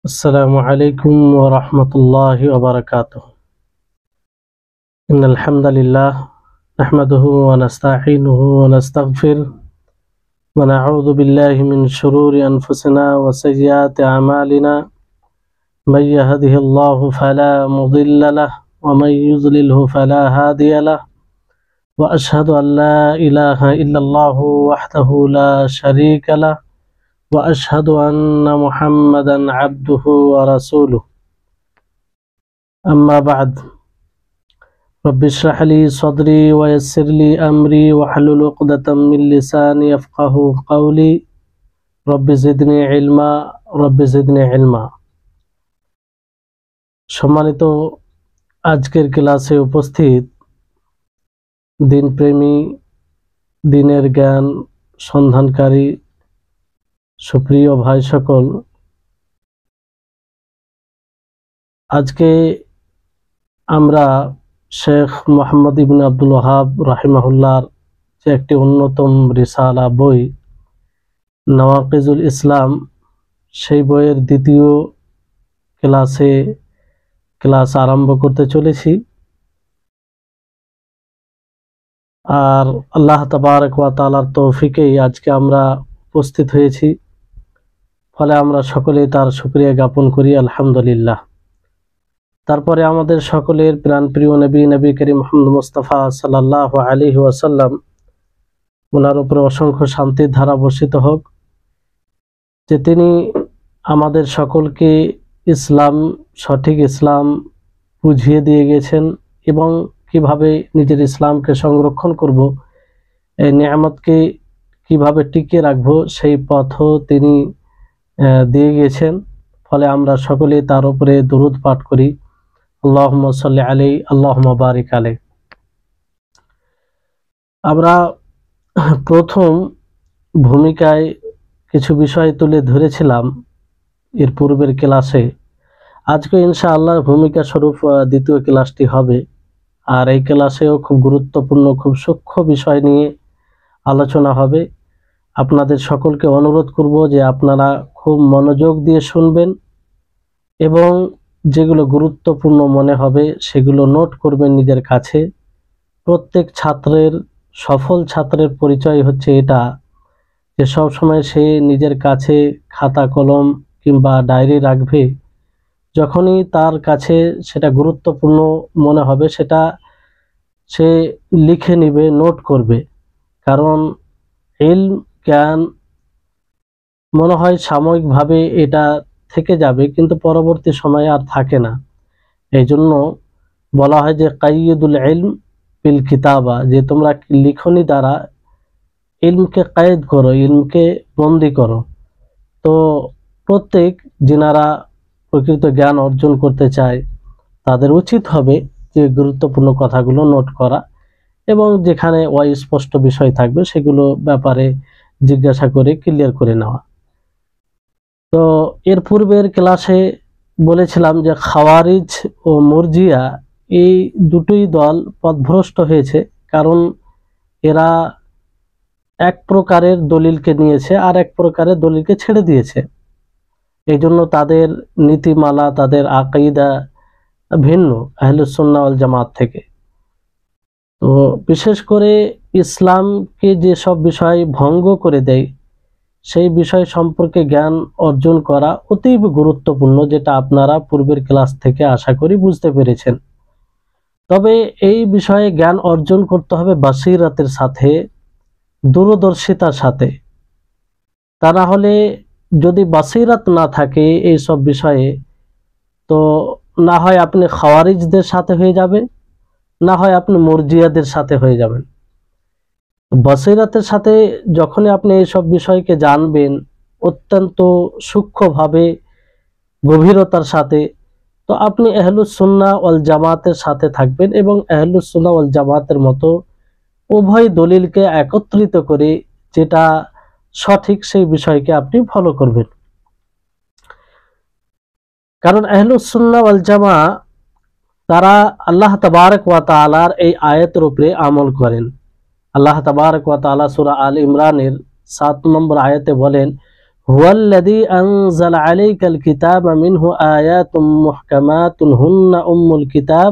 السلام عليكم ورحمة الله وبركاته. إن الحمد لله نحمده ونستعينه ونستغفره ونعوذ بالله من شرور أنفسنا وسيئات أعمالنا. من يهده الله فلا مضل له ومن يضلله فلا هادي له. وأشهد أن لا إله إلا الله وحده لا شريك له وأشهد أن محمدا عبده ورسوله. أما بعد، رب اشرح لي صدري ويسر لي أمري واحلل عقدة من لساني يفقهوا قولي. رب زدني علما رب زدني علما। সম্মানিত আজকের ক্লাসে উপস্থিত দিনপ্রেমী, দিনের জ্ঞান সন্ধানকারী সুপ্রিয় ভাই সকল, আজকে আমরা শেখ মোহাম্মদ ইবনে আব্দুল ওয়াহাব রাহিমাহুল্লাহর যে একটি অন্যতম রিসালা বই নওয়াকিজুল ইসলাম, সেই বইয়ের দ্বিতীয় ক্লাস আরম্ভ করতে চলেছি। আর আল্লাহ তাবারক ওয়া তাআলার তৌফিকেই আজকে আমরা উপস্থিত হয়েছি, ফলে আমরা সকলেই তার শুকরিয়া জ্ঞাপন করি আলহামদুলিল্লাহ। তারপরে আমাদের সকলের প্রাণপ্রিয় নবী করিম মুহাম্মদ মুস্তাফা সাল্লাল্লাহু আলাইহি ওয়াসাল্লাম, ওনার উপরে অসংখ্য শান্তির ধারা বর্ষিত হোক, যে তিনি আমাদের সকলকে সঠিক ইসলাম বুঝিয়ে দিয়ে গেছেন এবং কিভাবে নিজের ইসলামকে সংরক্ষণ করব, এই নিয়ামতকে কিভাবে টিকিয়ে রাখবো, সেই পথও তিনি দিয়ে গেছেন। ফলে আমরা সকলেই তার উপরে দুরূদ পাঠ করি, আল্লাহুম্মা সাল্লি আলাইহি আল্লাহুম্মা বারিক আলাইহি। আমরা প্রথম ভূমিকায় কিছু বিষয় তুলে ধরেছিলাম এর পূর্বের ক্লাসে। আজকে ইনশাআল্লাহ ভূমিকা স্বরূপ দ্বিতীয় ক্লাসটি হবে। আর এই ক্লাসেও খুব গুরুত্বপূর্ণ, খুব সূক্ষ্ম বিষয় নিয়ে আলোচনা হবে। আপনাদের সকলকে অনুরোধ করব যে আপনারা খুব মনোযোগ দিয়ে শুনবেন এবং যেগুলো গুরুত্বপূর্ণ মনে হবে সেগুলো নোট করবেন নিজের কাছে। প্রত্যেক সফল ছাত্রের পরিচয় হচ্ছে এটা, যে সবসময় সে নিজের কাছে খাতা কলম কিংবা ডায়েরি রাখবে। যখনই তার কাছে সেটা গুরুত্বপূর্ণ মনে হবে সেটা সে লিখে নিবে, নোট করবে। কারণ ইলম, জ্ঞান মনে হয় সাময়িকভাবে এটা থেকে যাবে, কিন্তু পরবর্তী সময়ে আর থাকে না। এই জন্য বলা হয় যে কাইয়দুল ইলম বিল কিতাবা, যে তোমরা লিখনি দ্বারা ইলমকে কায়েদ করো, ইলমকে বন্দি করো। তো প্রত্যেক যিনারা প্রকৃত জ্ঞান অর্জন করতে চায় তাদের উচিত হবে যে গুরুত্বপূর্ণ কথাগুলো নোট করা এবং যেখানে অস্পষ্ট বিষয় থাকবে সেগুলো ব্যাপারে জিজ্ঞাসা করে ক্লিয়ার করে নেওয়া। তো এর পূর্বের ক্লাসে বলেছিলাম যে খাওয়ারিজ ও মুরজিয়া এই দুটোই দল পথভ্রষ্ট হয়েছে, কারণ এরা এক প্রকারের দলিলকে নিয়েছে আর এক প্রকারের দলিলকে ছেড়ে দিয়েছে। এই জন্য তাদের নীতিমালা, তাদের আকীদা ভিন্ন আহলুস সুন্নাহ ওয়াল জামাত থেকে। তো বিশেষ করে ইসলামকে যে সব বিষয় ভঙ্গ করে দেয় সেই বিষয় সম্পর্কে জ্ঞান অর্জন করা অতীব গুরুত্বপূর্ণ, যেটা আপনারা পূর্বের ক্লাস থেকে আশা করি বুঝতে পেরেছেন। তবে এই বিষয়ে জ্ঞান অর্জন করতে হবে বাসিরাতের সাথে, দূরদর্শিতার সাথে। তা না হলে যদি বাসিরাত না থাকে এই সব বিষয়ে, তো না হয় আপনি খাওয়ারিজদের সাথে হয়ে যাবে, না হয় আপনি মুরজিয়াদের সাথে হয়ে যাবেন। বাসিরাতের সাথে যখনই আপনি এই সব বিষয়কে জানবেন অত্যন্ত সূক্ষ্মভাবে, গভীরতার সাথে, তো আপনি আহলুস সুন্নাহ ওয়াল জামাতের সাথে থাকবেন এবং আহলুস সুন্নাহ ওয়াল জামাতের মতো উভয় দলিলকে একত্রিত করে যেটা সঠিক সেই বিষয়কে আপনি ফলো করবেন। কারণ আহলুস সুন্নাহ ওয়াল জামা তারা আল্লাহ তাবারক ওয়া তাআলার এই আয়াতের উপরে আমল করেন। আল্লাহ তাবারক ওয়া তাআলা সূরা আল ইমরানের 7 নম্বর আয়াতে বলেন, হুয়াল্লাযী আনজালা আলাইকাল কিতাবা মিনহু আয়াতুম মুহকামাতুন হুন্না উম্মুল কিতাব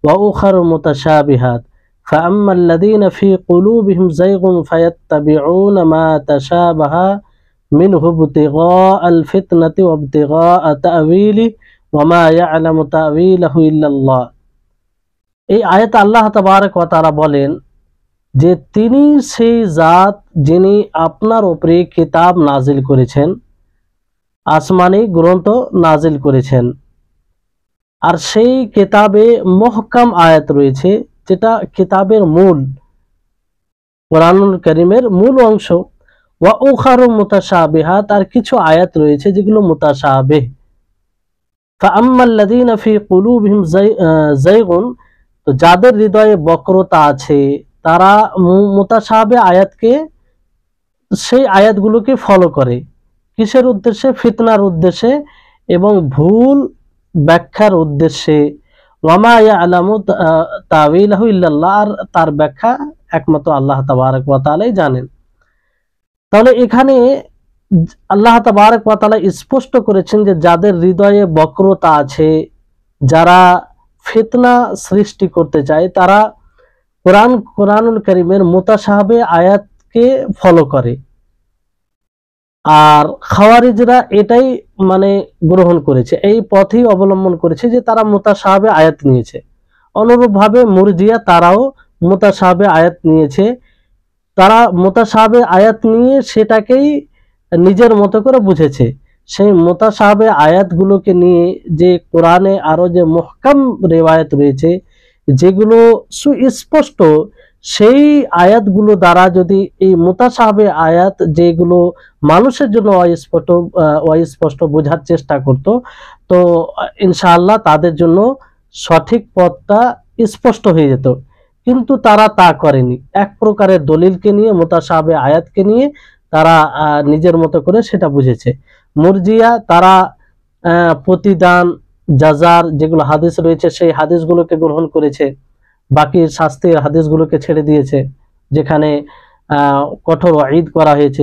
ওয়া উখারু মুতাশাবিহাত ফাআম্মাল্লাযীনা ফী কুলূবিহিম যায়গুন ফায়াত্তাবিউনা মা তাশাবাহা মিনহু ইবতিগাআল ফিতনাতি ওয়া ইবতিগাআ তা'ওয়ীলিহি ওয়া মা ইয়া'লামু তা'ওয়ীলাহু ইল্লাল্লাহ। এই আয়াতে আল্লাহ তাবারক ওয়া তাআলা বলেন যে তিনি সেই জাত যিনি আপনার উপরে কিতাব নাজিল করেছেন, আসমানি গ্রন্থ নাজিল করেছেন, আর সেই কিতাবে মুহকাম আয়াত রয়েছে, যেটা কিতাবের মূল, কোরআনুল কারীমের মূল অংশ। ওয়া উখারু মুতাশাবিহাত, আর কিছু আয়াত রয়েছে যেগুলো মুতাশাবিহ। ফাআম্মাল্লাযীনা ফী কুলূবিহিম যায়গুন, তো যাদের হৃদয়ে বক্রতা আছে তারা মুতাশাবিহ আয়াতকে, সেই আয়াতগুলোকে ফলো করে। কিসের উদ্দেশ্যে? ফিতনার উদ্দেশ্যে এবং ভুল ব্যাখ্যার উদ্দেশ্যে। ওয়া মা ইয়া'লামু তা'ওয়ীলাহু ইল্লাল্লাহ, আর তার ব্যাখ্যা একমাত্র আল্লাহ তাবারক ওয়া তাআলাই জানেন। তাহলে এখানে আল্লাহ তাবারক ওয়া তাআলা স্পষ্ট করেছেন যে যাদের হৃদয়ে বক্রতা আছে, যারা ফিতনা সৃষ্টি করতে চায়, তারা কোরআনুল কারীমের মুতাশাবিহ আয়াতকে ফলো করে। আর খাওয়ারিজরা এটাই মানে গ্রহণ করেছে, এই পথই অবলম্বন করেছে যে তারা মুতাশাবিহ আয়াত নিয়েছে। অনুরূপভাবে মুরজিয়া তারাও মুতাশাবিহ আয়াত নিয়েছে। তারা মুতাশাবিহ আয়াত নিয়ে সেটাকেই নিজের মতো করে বুঝেছে। সেই মুতাশাবিহ আয়াতগুলোকে নিয়ে যে কোরআনে আরো যে মুহকাম রিওয়ায়াত রয়েছে, যেগুলো সুস্পষ্ট, সেই আয়াতগুলো দ্বারা যদি এই মুতাশাবিহ আয়াত যেগুলো মানুষের জন্য অস্পষ্ট বোঝার চেষ্টা করত, তো ইনশাআল্লাহ তাদের জন্য সঠিক পথটা স্পষ্ট হয়ে যেত। কিন্তু তারা তা করেনি। এক প্রকারের দলিলকে নিয়ে, মুতাশাবিহ আয়াতকে নিয়ে তারা নিজের মতো করে সেটা বুঝেছে। মুরজিয়া তারা প্রতিদান, জাজার যেগুলো হাদিস রয়েছে সেই হাদিসগুলোকে গ্রহণ করেছে, বাকি শাস্তির হাদিসগুলোকে ছেড়ে দিয়েছে, যেখানে কঠোর ওয়াঈদ করা হয়েছে।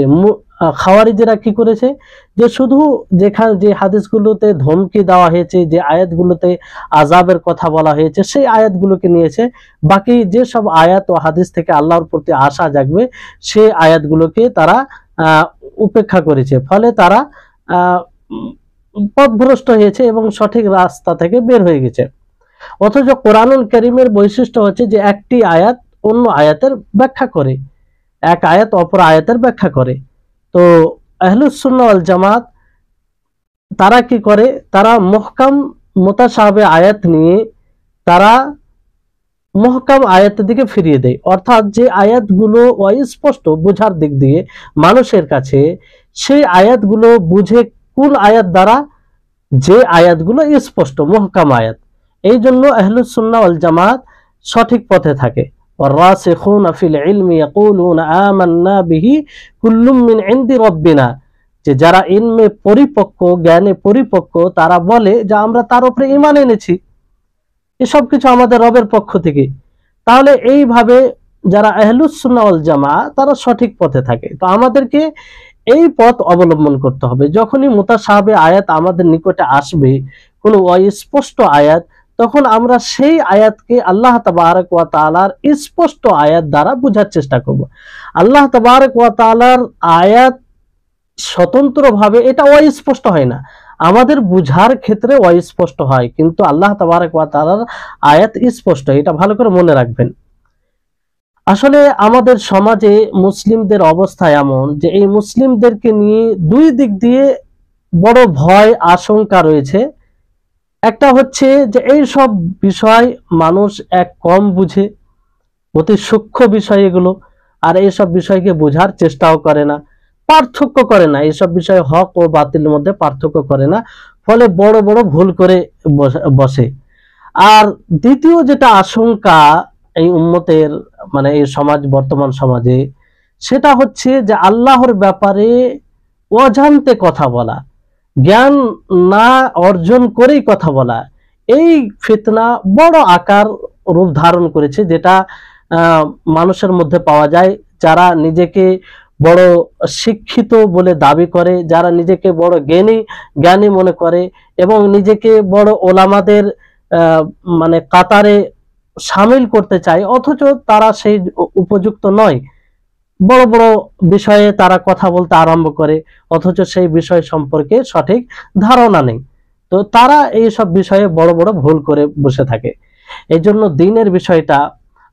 খাওয়ারিজেরা কি করেছে, যে শুধু যেখানে যে হাদিসগুলোতে ধমকি দেওয়া হয়েছে, যে আয়াতগুলোতে আযাবের কথা বলা হয়েছে, সেই আয়াতগুলোকে নিয়েছে। বাকি যে সব আয়াত ও হাদিস থেকে আল্লাহর প্রতি আশা জাগবে, সেই আয়াতগুলোকে তারা উপেক্ষা করেছে। ফলে তারা পথভ্রষ্ট হয়েছে এবং সঠিক রাস্তা থেকে বের হয়ে গেছে। অথচ কোরআনুল কারীমের বৈশিষ্ট্য হচ্ছে যে একটি আয়াত অন্য আয়াতের ব্যাখ্যা করে, এক আয়াত অপর আয়াতের ব্যাখ্যা করে। তো আহলুস সুন্নাহ ওয়াল জামাত তারা কি করে, তারা মুহকাম মুতাশাবিহ আয়াত নিয়ে তারা মুহকাম আয়াতের দিকে ফিরিয়ে দেয়। অর্থাৎ যে আয়াতগুলো অস্পষ্ট বোঝার দিক দিয়ে মানুষের কাছে, সেই আয়াতগুলো বুঝে কোন আয়াত দ্বারা, যে আয়াতগুলো স্পষ্ট মুহকাম আয়াত। এই জন্য আহলুস সুন্নাহ ওয়াল জামাত সঠিক পথে থাকে। ওয়ারাসিখুনা ফিল ইলমি ইয়াকুলুনা আমান্না বিহি কুল্লুম মিন ইনদি রাব্বিনা, যে যারা ইলমে পরিপক্ক, জ্ঞানে পরিপক্ক, তারা বলে যে আমরা তার উপরে ঈমান এনেছি, এসব কিছু আমাদের রবের পক্ষ থেকে। তাহলে এইভাবে যারা আহলুস সুন্নাহ ওয়াল জামাত তারা সঠিক পথে থাকে। তো আমাদেরকে এই পথ অবলম্বন করতে হবে। যখনই মুতাশাবিহ আয়াত আমাদের নিকটে আসবে, কোনো অস্পষ্ট আয়াত, তখন আমরা সেই আয়াতকে আল্লাহ তাবারক ওয়া তাআলার স্পষ্ট আয়াত দ্বারা বোঝার চেষ্টা করব। আল্লাহ তাবারক ওয়া তাআলার আয়াত স্বতন্ত্রভাবে এটা অস্পষ্ট হয় না, আমাদের বুঝার ক্ষেত্রে অস্পষ্ট হয়, কিন্তু আল্লাহ তাবারক ওয়া তাআলার আয়াত স্পষ্ট। এটা ভালো করে মনে রাখবেন। আসলে আমাদের সমাজে মুসলিমদের অবস্থা এমন যে এই মুসলিমদেরকে নিয়ে দুই দিক দিয়ে বড় ভয় আশঙ্কা রয়েছে। একটা হচ্ছে যে এই সব বিষয় মানুষ কম বুঝে, অতি সূক্ষ্ম বিষয় এগুলো, আর এইসব বিষয়কে বোঝার চেষ্টাও করে না, পার্থক্য করে না, এইসব বিষয় হক ও বাতিলের মধ্যে পার্থক্য করে না, ফলে বড় বড় ভুল করে বসে। আর দ্বিতীয় যেটা আশঙ্কা এই উম্মতের, মানে এই সমাজ, বর্তমান সমাজে, সেটা হচ্ছে যে আল্লাহর ব্যাপারে অজান্তে কথা বলা, জ্ঞান না অর্জন করেই কথা বলা। এই ফিতনা বড় আকার রূপ ধারণ করেছে, যেটা মানুষের মধ্যে পাওয়া যায়, যারা নিজেকে বড় শিক্ষিত বলে দাবি করে, যারা নিজেকে বড় জ্ঞানী মনে করে এবং নিজেকে বড় ওলামাদের মানে কাতারে সামিল করতে চায়, অথচ তারা সেই উপযুক্ত নয়। বড় বড় বিষয়ে তারা কথা বলতে আরম্ভ করে, অথচ সেই বিষয় সম্পর্কে সঠিক ধারণা নেই। তো তারা এই সব বিষয়ে বড় বড় ভুল করে বসে থাকে। এই জন্য দ্বীনের বিষয়টা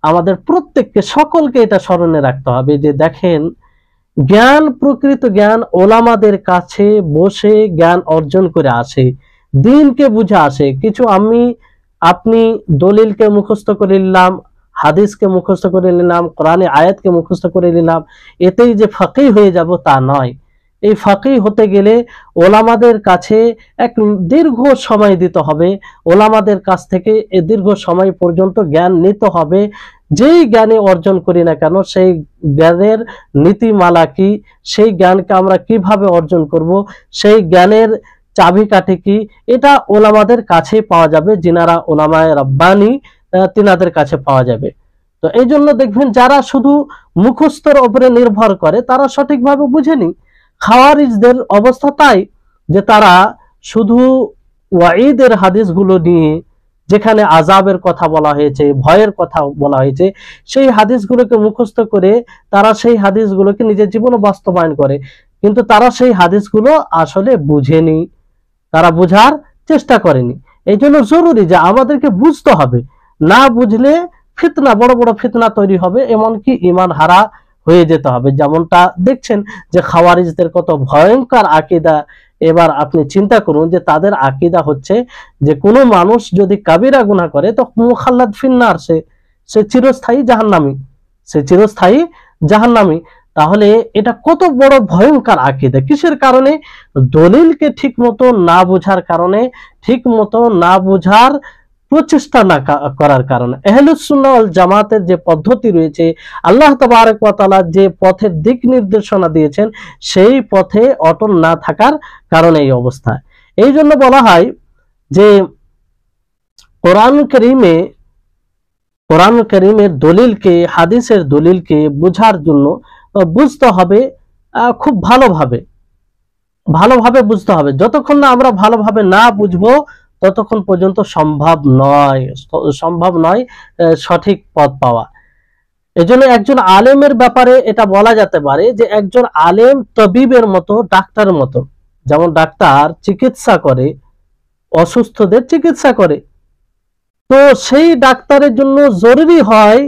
আমাদের প্রত্যেককে, সকলকে এটা স্মরণে রাখতে হবে যে দেখেন, জ্ঞান, প্রকৃত জ্ঞান ওলামাদের কাছে বসে জ্ঞান অর্জন করে আসে, দ্বীনকে বুঝে আসে। কিছু আপনি দলিলকে মুখস্থ করে নিলাম, হাদিসকে মুখস্থ করে নিলাম, কোরআনে আয়াতকে মুখস্থ করে নিলাম, এতেই যে ফাকিহ হয়ে যাব তা নয়। এই ফাকিহ হতে গেলে ওলামাদের কাছে এক দীর্ঘ সময় দিতে হবে, ওলামাদের কাছ থেকে এই দীর্ঘ সময় পর্যন্ত জ্ঞান নিতে হবে। যেই জ্ঞানে অর্জন করি না কেন, সেই জ্ঞানের নীতিমালা কি, সেই জ্ঞানকে আমরা কিভাবে অর্জন করব, সেই জ্ঞানের চাবিকাঠি কি, এটা ওলামাদের কাছে পাওয়া যাবে। যিনারা ওলামায়ে রাব্বানী, তিনাদের কাছে পাওয়া যাবে। তো এই জন্য দেখবেন যারা শুধু মুখস্থর উপরে নির্ভর করে তারা সঠিকভাবে বুঝেনি। খাওয়ারিজদের অবস্থা তাই, যে তারা শুধু ওয়াঈদের হাদিসগুলো নিয়ে, যেখানে আযাবের কথা বলা হয়েছে, ভয়ের কথা বলা হয়েছে, সেই হাদিসগুলোকে মুখস্থ করে তারা সেই হাদিসগুলোকে নিজের জীবনে বাস্তবায়ন করে, কিন্তু তারা সেই হাদিসগুলো আসলে বুঝেনি, তারা বোঝার চেষ্টা করেনি। এই জন্য জরুরি যে আমাদেরকে বুঝতে হবে, না বুঝলে ফিতনা, বড় বড় ফিতনা তৈরি হবে, এমনকি ঈমান হারা হয়ে যেতে হবে। যেমনটা দেখছেন যে খাওয়ারিজদের কত ভয়ঙ্কর আকীদা। এবার আপনি চিন্তা করুন যে তাদের আকীদা হচ্ছে যে কোনো মানুষ যদি কাবিরা গুনাহ করে তো মুখাল্লাদ ফিন্নার, সে চিরস্থায়ী জাহান্নামী, সে চিরস্থায়ী জাহান্নামী। তাহলে এটা কত বড় ভয়ঙ্কর আকীদা। কিসের কারণে? দলিলকে ঠিক মতো না বোঝার কারণে, ঠিক মতো না বোঝার প্রচেষ্টা না করার কারণে। আহলুস সুন্নাহ ওয়াল জামাতের যে পদ্ধতি রয়েছে, আল্লাহ তাবারক ওয়া তাআলা যে পথের দিক নির্দেশনা দিয়েছেন, সেই পথে অটল না থাকার কারণে এই অবস্থা। এই জন্য বলা হয় যে কোরআন কারীমের দলিলকে, হাদিসের দলিলকে বোঝার জন্য বুঝতে হবে খুব ভালোভাবে বুঝতে হবে। যতক্ষণ না আমরা ভালোভাবে না বুঝবো ততক্ষণ পর্যন্ত সম্ভব নয় সঠিক পথ পাওয়া। এজন্য একজন আলেমের ব্যাপারে এটা বলা যেতে পারে যে একজন আলেম তবিবের মতো, ডাক্তারের মতো। যেমন ডাক্তার চিকিৎসা করে, অসুস্থদের চিকিৎসা করে, তো সেই ডাক্তারের জন্য জরুরি হয়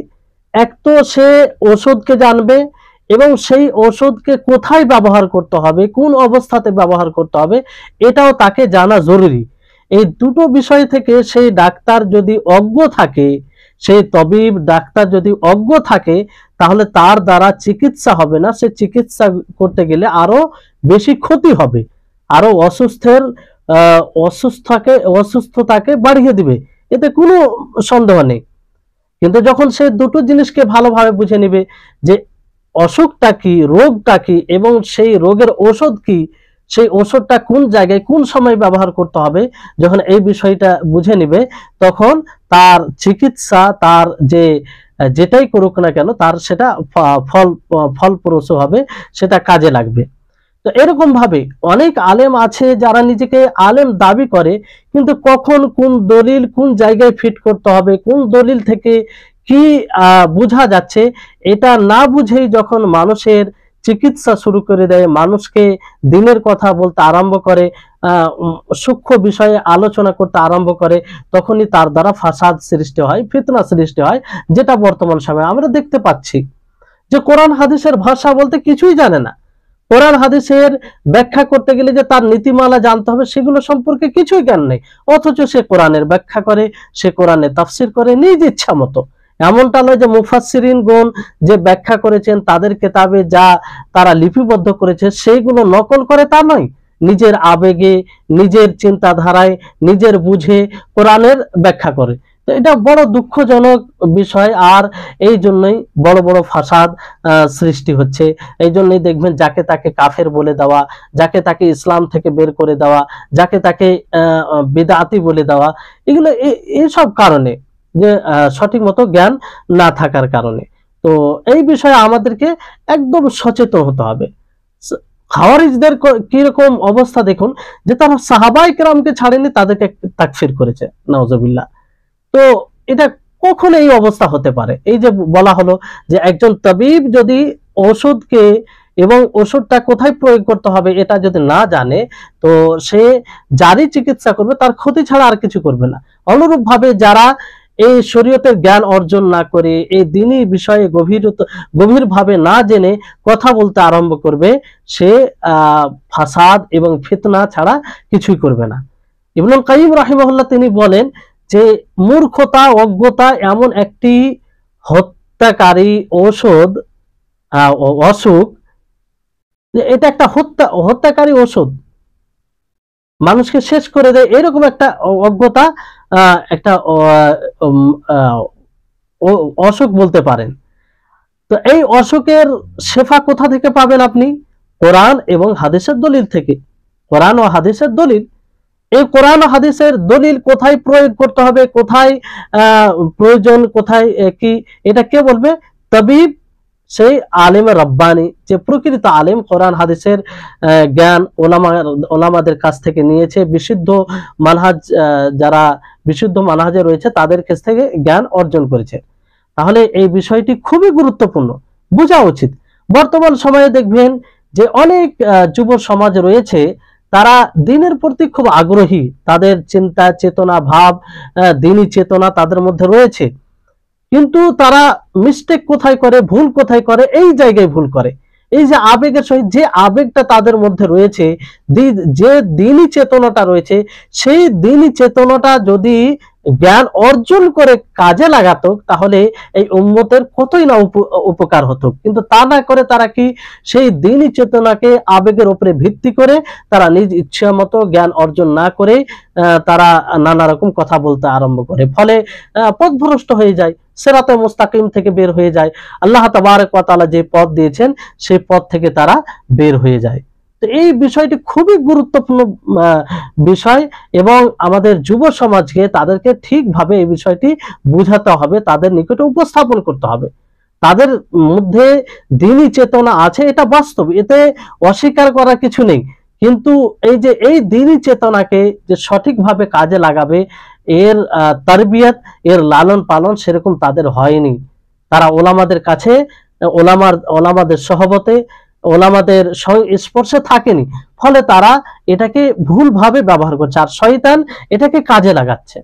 এক তো সে ওষুধকে জানবে, এবং সেই ওষুধকে কোথায় ব্যবহার করতে হবে, কোন অবস্থাতে ব্যবহার করতে হবে, এটাও তাকে জানা জরুরি। এই দুটো বিষয় থেকে সেই ডাক্তার যদি অজ্ঞ থাকে, সেই তবিব ডাক্তার যদি অজ্ঞ থাকে, তাহলে তার দ্বারা চিকিৎসা হবে না। সে চিকিৎসা করতে গেলে আরো বেশি ক্ষতি হবে, আরো অসুস্থতাকে বাড়িয়ে দিবে, এতে কোনো সন্দেহ নেই। কিন্তু যখন সে দুটো জিনিসকে ভালোভাবে বুঝে নিবে যে অসুখটা কি, রোগটা কি, এবং সেই রোগের ঔষধ কি, সেই ঔষধটা কোন জায়গায় কোন সময় ব্যবহার করতে হবে, যখন এই বিষয়টা বুঝে নিবে, তখন তার চিকিৎসা, তার যেটাই করুক না কেন, তার সেটা ফলপ্রসূ হবে, সেটা কাজে লাগবে। তো এরকম ভাবে অনেক আলেম আছে যারা নিজেকে আলেম দাবি করে, কিন্তু কখন কোন দলিল কোন জায়গায় ফিট করতে হবে, কোন দলিল থেকে কি বোঝা যাচ্ছে, এটা না বুঝেই যখন মানুষের চিকিৎসা শুরু করে দেয়, মানুষকে দিনের কথা বলতে আরম্ভ করে, সূক্ষ্ম বিষয়ে আলোচনা করতে আরম্ভ করে, তখনই তার দ্বারা ফাসাদ সৃষ্টি হয়, ফিতনা সৃষ্টি হয়, যেটা বর্তমান সময়ে আমরা দেখতে পাচ্ছি। যে কোরআন হাদিসের ভাষা বলতে কিছুই জানে না, কোরআন হাদিসের ব্যাখ্যা করতে গেলে যে তার নীতিমালা জানতে হবে, সেগুলো সম্পর্কে কিছুই জ্ঞান নেই, অথচ সে কোরআনের ব্যাখ্যা করে, সে কোরআনের তাফসির করে নিজ ইচ্ছা মতো। এমনটা নয় যে মুফাসসিরিনগণ যে ব্যাখ্যা করেছেন তাদের কিতাবে যা তারা লিপিবদ্ধ করেছে সেইগুলো নকল করে, তা নয়, নিজের আবেগে, নিজের চিন্তাধারায়, নিজের বুঝে কোরআনের ব্যাখ্যা করে। তো এটা বড় দুঃখজনক বিষয়, আর এই জন্যই বড় বড় ফাসাদ সৃষ্টি হচ্ছে। এই জন্যই দেখবেন যাকে তাকে কাফের বলে দেওয়া, যাকে তাকে ইসলাম থেকে বের করে দেওয়া, যাকে তাকে বিদআতি বলে দেওয়া, এগুলো এইসব কারণে, যে সঠিক মতো জ্ঞান না থাকার কারণে। তো এই বিষয়ে আমাদেরকে একদম সচেতন হতে হবে। খাওয়ারিজদের কিরকম অবস্থা দেখুন, যে তারা সাহাবায়ে কেরামকে ছাড়েনি, তাদেরকে তাকফির করেছে, নাউজুবিল্লাহ। তো এটা কখন এই অবস্থা হতে পারে? এই যে বলা হলো যে একজন তাবিব যদি ওষুধকে এবং ওষুধটা কোথায় প্রয়োগ করতে হবে এটা যদি না জানে, তো সে যারই চিকিৎসা করবে তার ক্ষতি ছাড়া আর কিছু করবে না। অনুরূপ ভাবে যারা এই শরীয়তের জ্ঞান অর্জন না করে, এই দ্বীনি বিষয়ে গভীরভাবে না জেনে কথা বলতে আরম্ভ করবে, সে ফাসাদ এবং ফিতনা ছাড়া কিছুই করবে না। ইবনুল কাইয়িম রাহিমাহুল্লাহ তিনি বলেন যে মূর্খতা, অজ্ঞতা এমন একটি হত্যাকারী ঔষধ, অসুখ, এটা একটা হত্যাকারী ওষুধ, মানুষকে শেষ করে দেয়, এরকম একটা অজ্ঞতা, একটা অসুখ বলতে পারেন। তো এই অসুখের শেফা কোথা থেকে পাবেন আপনি? কোরআন এবং হাদিসের দলিল থেকে। কোরআন ও হাদিসের দলিল, এই কোরআন ও হাদিসের দলিল কোথায় প্রয়োগ করতে হবে, কোথায় প্রয়োজন, কোথায় কি, এটা কে বলবে? তাবিব, সেই আলেম রব্বানি, যে প্রকৃত আলেম, কোরআন হাদিসের জ্ঞান ওলামাদের কাছ থেকে নিয়েছে, বিশুদ্ধ মানহাজ, যারা বিশুদ্ধ মানহাজে রয়েছে তাদের কাছ থেকে জ্ঞান অর্জন করেছে। তাহলে এই বিষয়টি খুবই গুরুত্বপূর্ণ, বোঝা উচিত। বর্তমান সময়ে দেখবেন যে অনেক যুব সমাজ রয়েছে, তারা দ্বীনের প্রতি খুব আগ্রহী, তাদের চিন্তা চেতনা ভাব, দ্বীনি চেতনা তাদের মধ্যে রয়েছে, কিন্তু তারা মিস্টেক কোথায় করে, ভুল কোথায় করে, এই জায়গায় ভুল করে। এই যে আবেগের সহিত যে আবেগটা তাদের মধ্যে রয়েছে, যে দ্বীনি চেতনাটা রয়েছে, সেই দ্বীনি চেতনাটা যদি জ্ঞান অর্জন করে কাজে লাগাতো, তাহলে এই উম্মতের কতই না উপকার হতো। কিন্তু তা না করে তারা কি, সেই দ্বীনি চেতনাকে আবেগের উপরে ভিত্তি করে তারা নিজ ইচ্ছা মতো জ্ঞান অর্জন না করে তারা নানা রকম কথা বলতে আরম্ভ করে, ফলে পথভ্রষ্ট হয়ে যায়, সিরাতে মুস্তাকিম থেকে বের হয়ে যায়। আল্লাহ তাবারক ওয়া তাআলা যে পথ দিয়েছেন সেই পথ থেকে তারা বের হয়ে যায়। তো এই বিষয়টি খুবই গুরুত্বপূর্ণ বিষয়, এবং আমাদের যুব সমাজকে তাদেরকে ঠিকভাবে এই বিষয়টি বুঝাতে হবে, তাদের নিকটে উপস্থাপন করতে হবে। তাদের মধ্যে দ্বীনি চেতনা আছে, এটা বাস্তব, এতে অস্বীকার করার কিছু নেই। কিন্তু এই যে এই দ্বীনি চেতনাকে যে সঠিকভাবে কাজে লাগাবে, এর তারবিয়ত, এর লালন পালন সেরকম তাদের হয়নি। তারা ওলামাদের কাছে, ওলামাদের সহবতে, ওলামাদের স্পর্শে থাকেনি, ফলে তারা এটাকে ভুলভাবে ব্যবহার করছে, আর শয়তান এটাকে কাজে লাগাচ্ছে।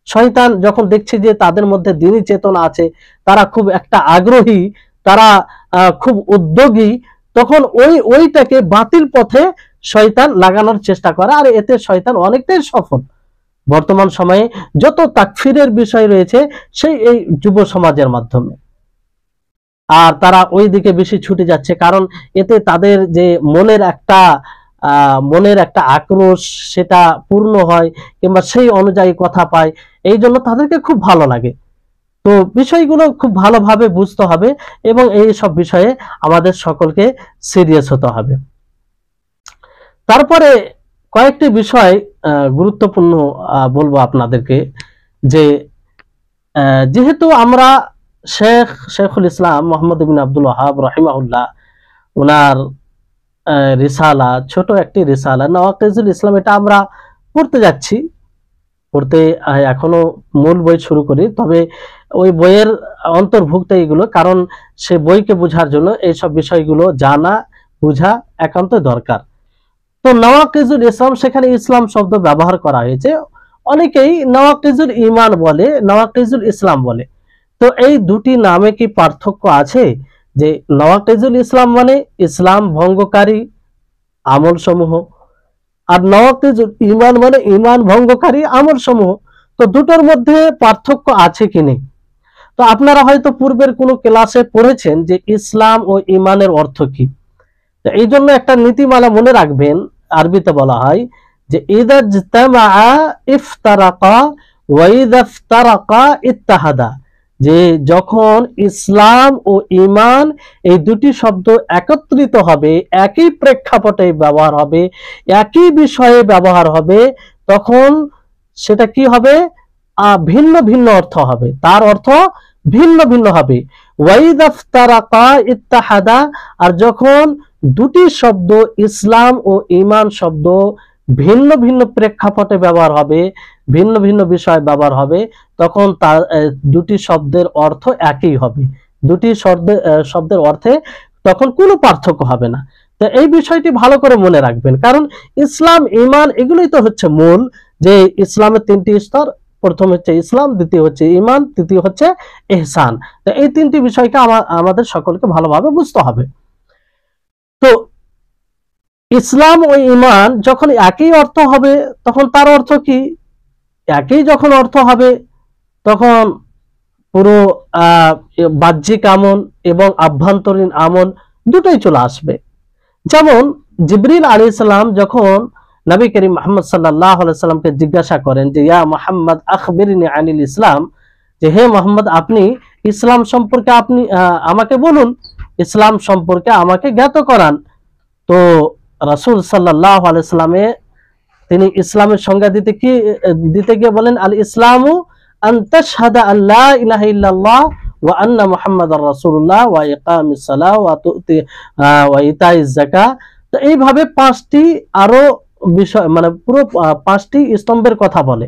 শয়তান যখন দেখছে যে তাদের মধ্যে দ্বীনি চেতনা আছে, তারা খুব একটা আগ্রহী, তারা খুব উদ্যোগী, তখন ওইটাকে বাতিল পথে শয়তান লাগানোর চেষ্টা করে, আর এতে শয়তান অনেকটাই সফল। বর্তমান সময়ে যত তাকফিরের বিষয় রয়েছে সেই এই যুব সমাজের মাধ্যমে, আর তারা ওই দিকে বেশি ছুটে যাচ্ছে, কারণ এতে তাদের যে মনের একটা আক্রোশ সেটা পূর্ণ হয়, কিংবা সেই অনুযায়ী কথা পায়, এই জন্য তাদেরকে খুব ভালো লাগে। তো বিষয়গুলো খুব ভালোভাবে বুঝতে হবে, এবং এই সব বিষয়ে আমাদের সকলকে সিরিয়াস হতে হবে। তারপরে কয়েকটি বিষয় গুরুত্বপূর্ণ বলবো আপনাদেরকে, যে যেহেতু আমরা শেখুল ইসলাম মুহাম্মদ ইবনে আব্দুল ওয়াহাব রাহিমাহুল্লাহ, ওনার রিসালা, ছোট একটি রিসালা নওয়াকিজুল ইসলাম, এটা আমরা পড়তে এখনো মূল বই শুরু করি, তবে ওই বইয়ের অন্তর্ভুক্ত এইগুলো, কারণ সে বইকে বোঝার জন্য এইসব বিষয়গুলো জানা বোঝা একান্ত দরকার। তো নওয়াকিজুল ইসলাম, সেখানে ইসলাম শব্দ ব্যবহার করা হয়েছে, অনেকেই নওয়াকিজুল ঈমান বলে, নওয়াকিজুল ইসলাম বলে। তো এই দুটি নামে কি পার্থক্য আছে? যে নওয়াকিজুল ইসলাম মানে ইসলাম ভঙ্গকারী আমল সমূহ, আর নওয়াকিজুল ঈমান মানে ঈমান ভঙ্গকারী আমল সমূহ। তো দুটোর মধ্যে পার্থক্য আছে কি নেই? তো আপনারা হয়তো পূর্বের কোনো ক্লাসে পড়েছেন যে ইসলাম ও ঈমানের অর্থ কি। তো এই জন্য একটা নীতিমালা মনে রাখবেন, আরবিতে বলা হয় যে ইযা ইজতামাআ ইফতারাকা ওয়া ইযা ইফতারাকা ইত্তাহাদা, যে যখন ইসলাম ও ঈমান এই দুটি শব্দ একত্রিত হবে, একই প্রেক্ষাপটে ব্যবহার হবে, একই বিষয়ে ব্যবহার হবে, তখন সেটা কি হবে? ভিন্ন ভিন্ন অর্থ হবে, তার অর্থ ভিন্ন ভিন্ন হবে। ওয়াইদা ইফতারাকা ইত্তাহাদা, আর যখন দুটি শব্দ ইসলাম ও ঈমান শব্দ ভিন্ন ভিন্ন প্রেক্ষাপটে ব্যবহার হবে, ভিন্ন ভিন্ন বিষয় ব্যবহার হবে, তখন তার দুটি শব্দের অর্থ একই হবে, দুটি শব্দের অর্থে তখন কোনো পার্থক্য হবে না। তো এই বিষয়টি ভালো করে মনে রাখবেন, কারণ ইসলাম ঈমান এগুলোই তো হচ্ছে মূল, যে ইসলামের তিনটি স্তর, প্রথম হচ্ছে ইসলাম, দ্বিতীয় হচ্ছে ঈমান, তৃতীয় হচ্ছে ইহসান। তো এই তিনটি বিষয়কে আমাদের সকলকে ভালোভাবে বুঝতে হবে। তো ইসলাম ও ঈমান যখন একই অর্থ হবে, তখন তার অর্থ কি? একই যখন অর্থ হবে, তখন পুরো বাহ্যিক আমল এবং আভ্যন্তরীণ আমল দুটোই চলে আসবে। যেমন জিবরিল আলাইহিস সালাম যখন নবী করিম মুহাম্মদ সাল্লাল্লাহু আলাইহি সাল্লামকে জিজ্ঞাসা করেন যে ইয়া মুহাম্মদ আখবিরনি আনিল ইসলাম, যে হে মুহাম্মদ আপনি ইসলাম সম্পর্কে আপনি আমাকে বলুন, ইসলাম সম্পর্কে আমাকে জ্ঞাত করান। তো রাসূল সাল্লাল্লাহু আলাইহি সাল্লামে তিনি ইসলামের সংজ্ঞা দিতে গিয়ে বলেন আল ইসলামু আন তাশহাদা আল্লা ইলাহা ইল্লাল্লাহ ওয়া আন্না মুহাম্মাদার রাসূলুল্লাহ ওয়া ইকামিস সালাহ ওয়া ইতাইজ যাকাত। তো এইভাবে পাঁচটি আরো বিষয়, মানে পুরো পাঁচটি স্তম্ভের কথা বলে।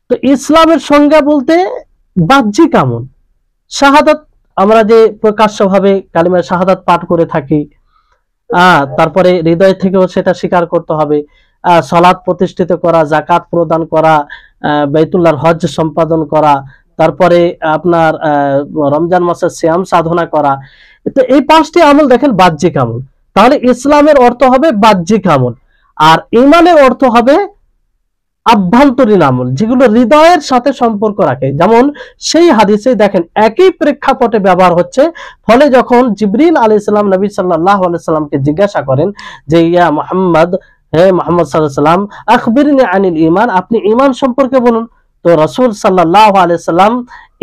তো ইসলামের সংজ্ঞা বলতে বাহ্যিক আমল, শাহাদাত, আমরা যে প্রকাশ্যভাবে কালিমা শাহাদাত পাঠ করে থাকি, তারপরে হৃদয় থেকেও সেটা স্বীকার করতে হবে, সালাত প্রতিষ্ঠিত করা, যাকাত প্রদান করা, বাইতুল্লাহর হজ সম্পাদন করা, তারপরে আপনার রমজান মাসের সিয়াম সাধনা করা। তো এই পাঁচটি আমল দেখেন বাহ্যিক আমল। তাহলে ইসলামের অর্থ হবে বাহ্যিক আমল, আর ঈমানের অর্থ হবে আভ্যন্তরীণ আমল, যেগুলো হৃদয়ের সাথে সম্পর্ক রাখে। যেমন সেই হাদিসে দেখেন একই প্রেক্ষাপটে ব্যবহার হচ্ছে। ফলে যখন জিবরিল আলাইহিস সালাম নবী সাল্লাল্লাহু আলাইহি সাল্লামকে জিজ্ঞাসা করেন যে ইয়া মুহাম্মদ, হে মুহাম্মদ সাল্লাল্লাহু আলাইহি সাল্লাম আখবিরনি আনিল ঈমান, আপনি ঈমান সম্পর্কে বলুন। তো রাসূল সাল্লাল্লাহু আলাইহি সাল্লাম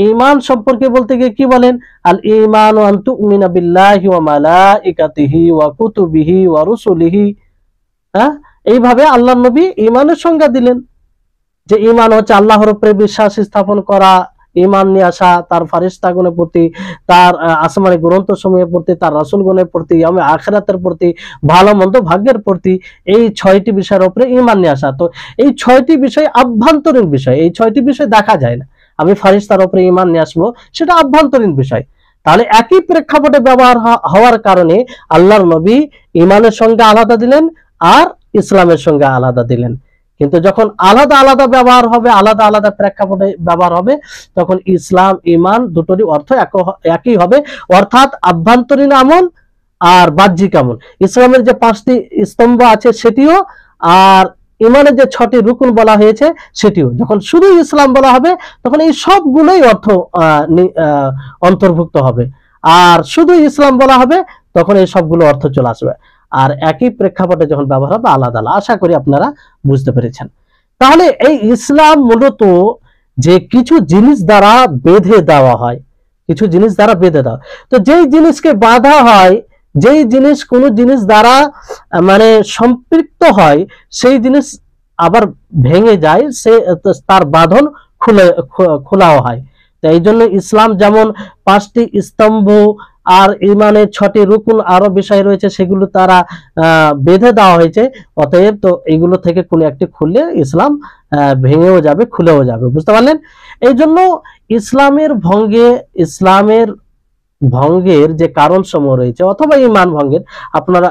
ঈমান সম্পর্কে বলতে গিয়ে কি বলেন? আল ঈমানু আন তুমিনা বিল্লাহি ওয়া মালাইকাতিহি ওয়া কুতুবিহি ওয়া রুসুলিহি। এইভাবে আল্লাহর নবী ঈমানের সংজ্ঞা দিলেন, যে ঈমান হচ্ছে আল্লাহর উপরে বিশ্বাস স্থাপন করা, ঈমান নিয়ে আসা তার ফারিস্তাগণের প্রতি, তার আসমানি গ্রন্থসমূহের প্রতি, তার রাসূলগণের প্রতি, ইয়াউমে আখিরাতের প্রতি, ভালো মন্দ ভাগ্যের প্রতি, এই 6টি বিষয়ের উপরে ঈমান নিয়ে আসা। তো এই 6টি বিষয় আভ্যন্তরীণ বিষয়, এই 6টি বিষয় দেখা যায় না। আমি ফারিস্তার উপরে ঈমান নিয়ে আসবো, সেটা আভ্যন্তরীণ বিষয়। তাহলে একই প্রেক্ষাপটে ব্যবহার হওয়ার কারণে আল্লাহর নবী ঈমানের সংজ্ঞা আলাদা দিলেন আর ইসলামের সংজ্ঞা আলাদা দিলেন। কিন্তু যখন আলাদা আলাদা ব্যবহার হবে, আলাদা আলাদা প্রেক্ষাপটে ব্যবহার হবে, তখন ইসলাম ঈমান দুটোরই অর্থ একই হবে, অর্থাৎ আভ্যন্তরীণ আমল আর বাহ্যিক আমল। ইসলামের যে 5টি স্তম্ভ আছে সেটিও, আর ঈমানের যে 6টি রুকুন বলা হয়েছে সেটিও। যখন শুধু ইসলাম বলা হবে তখন এই সবগুলোই অর্থ অন্তর্ভুক্ত হবে, আর শুধু ইসলাম বলা হবে তখন এই সবগুলো অর্থ চলে আসবে। আর একই প্রেক্ষাপটে যখন ব্যবহার হবে আলাদা আলাদা। আশা করি আপনারা বুঝতে পেরেছেন। তাহলে এই ইসলাম মূলত যে কিছু জিনিস দ্বারা বেঁধে দেওয়া হয়, কিছু জিনিস দ্বারা বেঁধে দেওয়া, তো যেই জিনিসকে বাঁধা হয়, যেই জিনিস কোনো জিনিস দ্বারা মানে সম্পৃক্ত হয়, সেই জিনিস আবার ভেঙে যায়, সে তার বাঁধন খোলাও হয়। তো এই জন্য ইসলাম যেমন 5টি স্তম্ভ আর ঈমানের 6টি রুকুন আরো বিষয় রয়েছে, সেগুলো তারা বেঁধে দেওয়া হয়েছে। অতএব তো এগুলো থেকে কোনো একটি খুললে ইসলাম ভেঙেও যাবে, খুলেও যাবে। বুঝতে পারলেন? এই জন্য ইসলামের ভঙ্গের যে কারণ সমূহ রয়েছে, অথবা ঈমান ভঙ্গের, আপনারা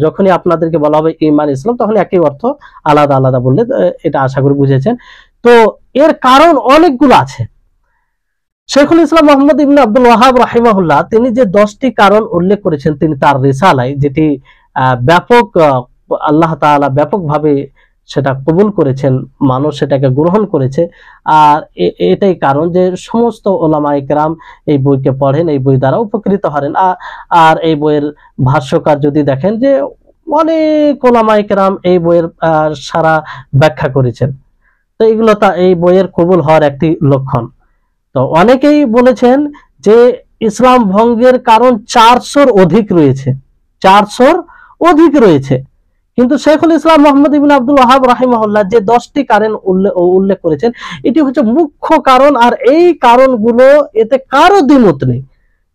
যখনই আপনাদেরকে বলা হবে ঈমান ইসলাম, তখন একই অর্থ, আলাদা আলাদা বললে এটা আশা করি বুঝেছেন। তো এর কারণ অনেকগুলো আছে। শেখুল ইসলাম মুহাম্মদ ইবনে আব্দুল ওয়াহাব রাহিমাহুল্লাহ তিনি যে 10টি কারণ উল্লেখ করেছেন তিনি তার রিসালায়, যেটি ব্যাপক আল্লাহ তাআলা ব্যাপকভাবে সেটা কবুল করেছেন, মানুষ সেটাকে গ্রহণ করেছে। আর এটাই কারণ যে সমস্ত ওলামায়ে কেরাম এই বইকে পড়েন, এই বই দ্বারা উপকৃত হন। আর এই বইয়ের ভাষ্যকার যদি দেখেন যে অনেক ওলামায়ে কেরাম এই বইয়ের সারা ব্যাখ্যা করেছেন। তো এগুলো এই বইয়ের কবুল হওয়ার একটি লক্ষণ। তো অনেকেই বলেছেন যে ইসলাম ভঙ্গের কারণ 400-র অধিক রয়েছে, 400-র অধিক রয়েছে। কিন্তু শেখুল ইসলাম মুহাম্মদ ইবনে আব্দুল ওয়াহাব রাহিমাহুল্লাহ যে 10টি কারণ উল্লেখ করেছেন, এটি হচ্ছে মুখ্য কারণ। আর এই কারণগুলো এতে কারো দ্বিমত নেই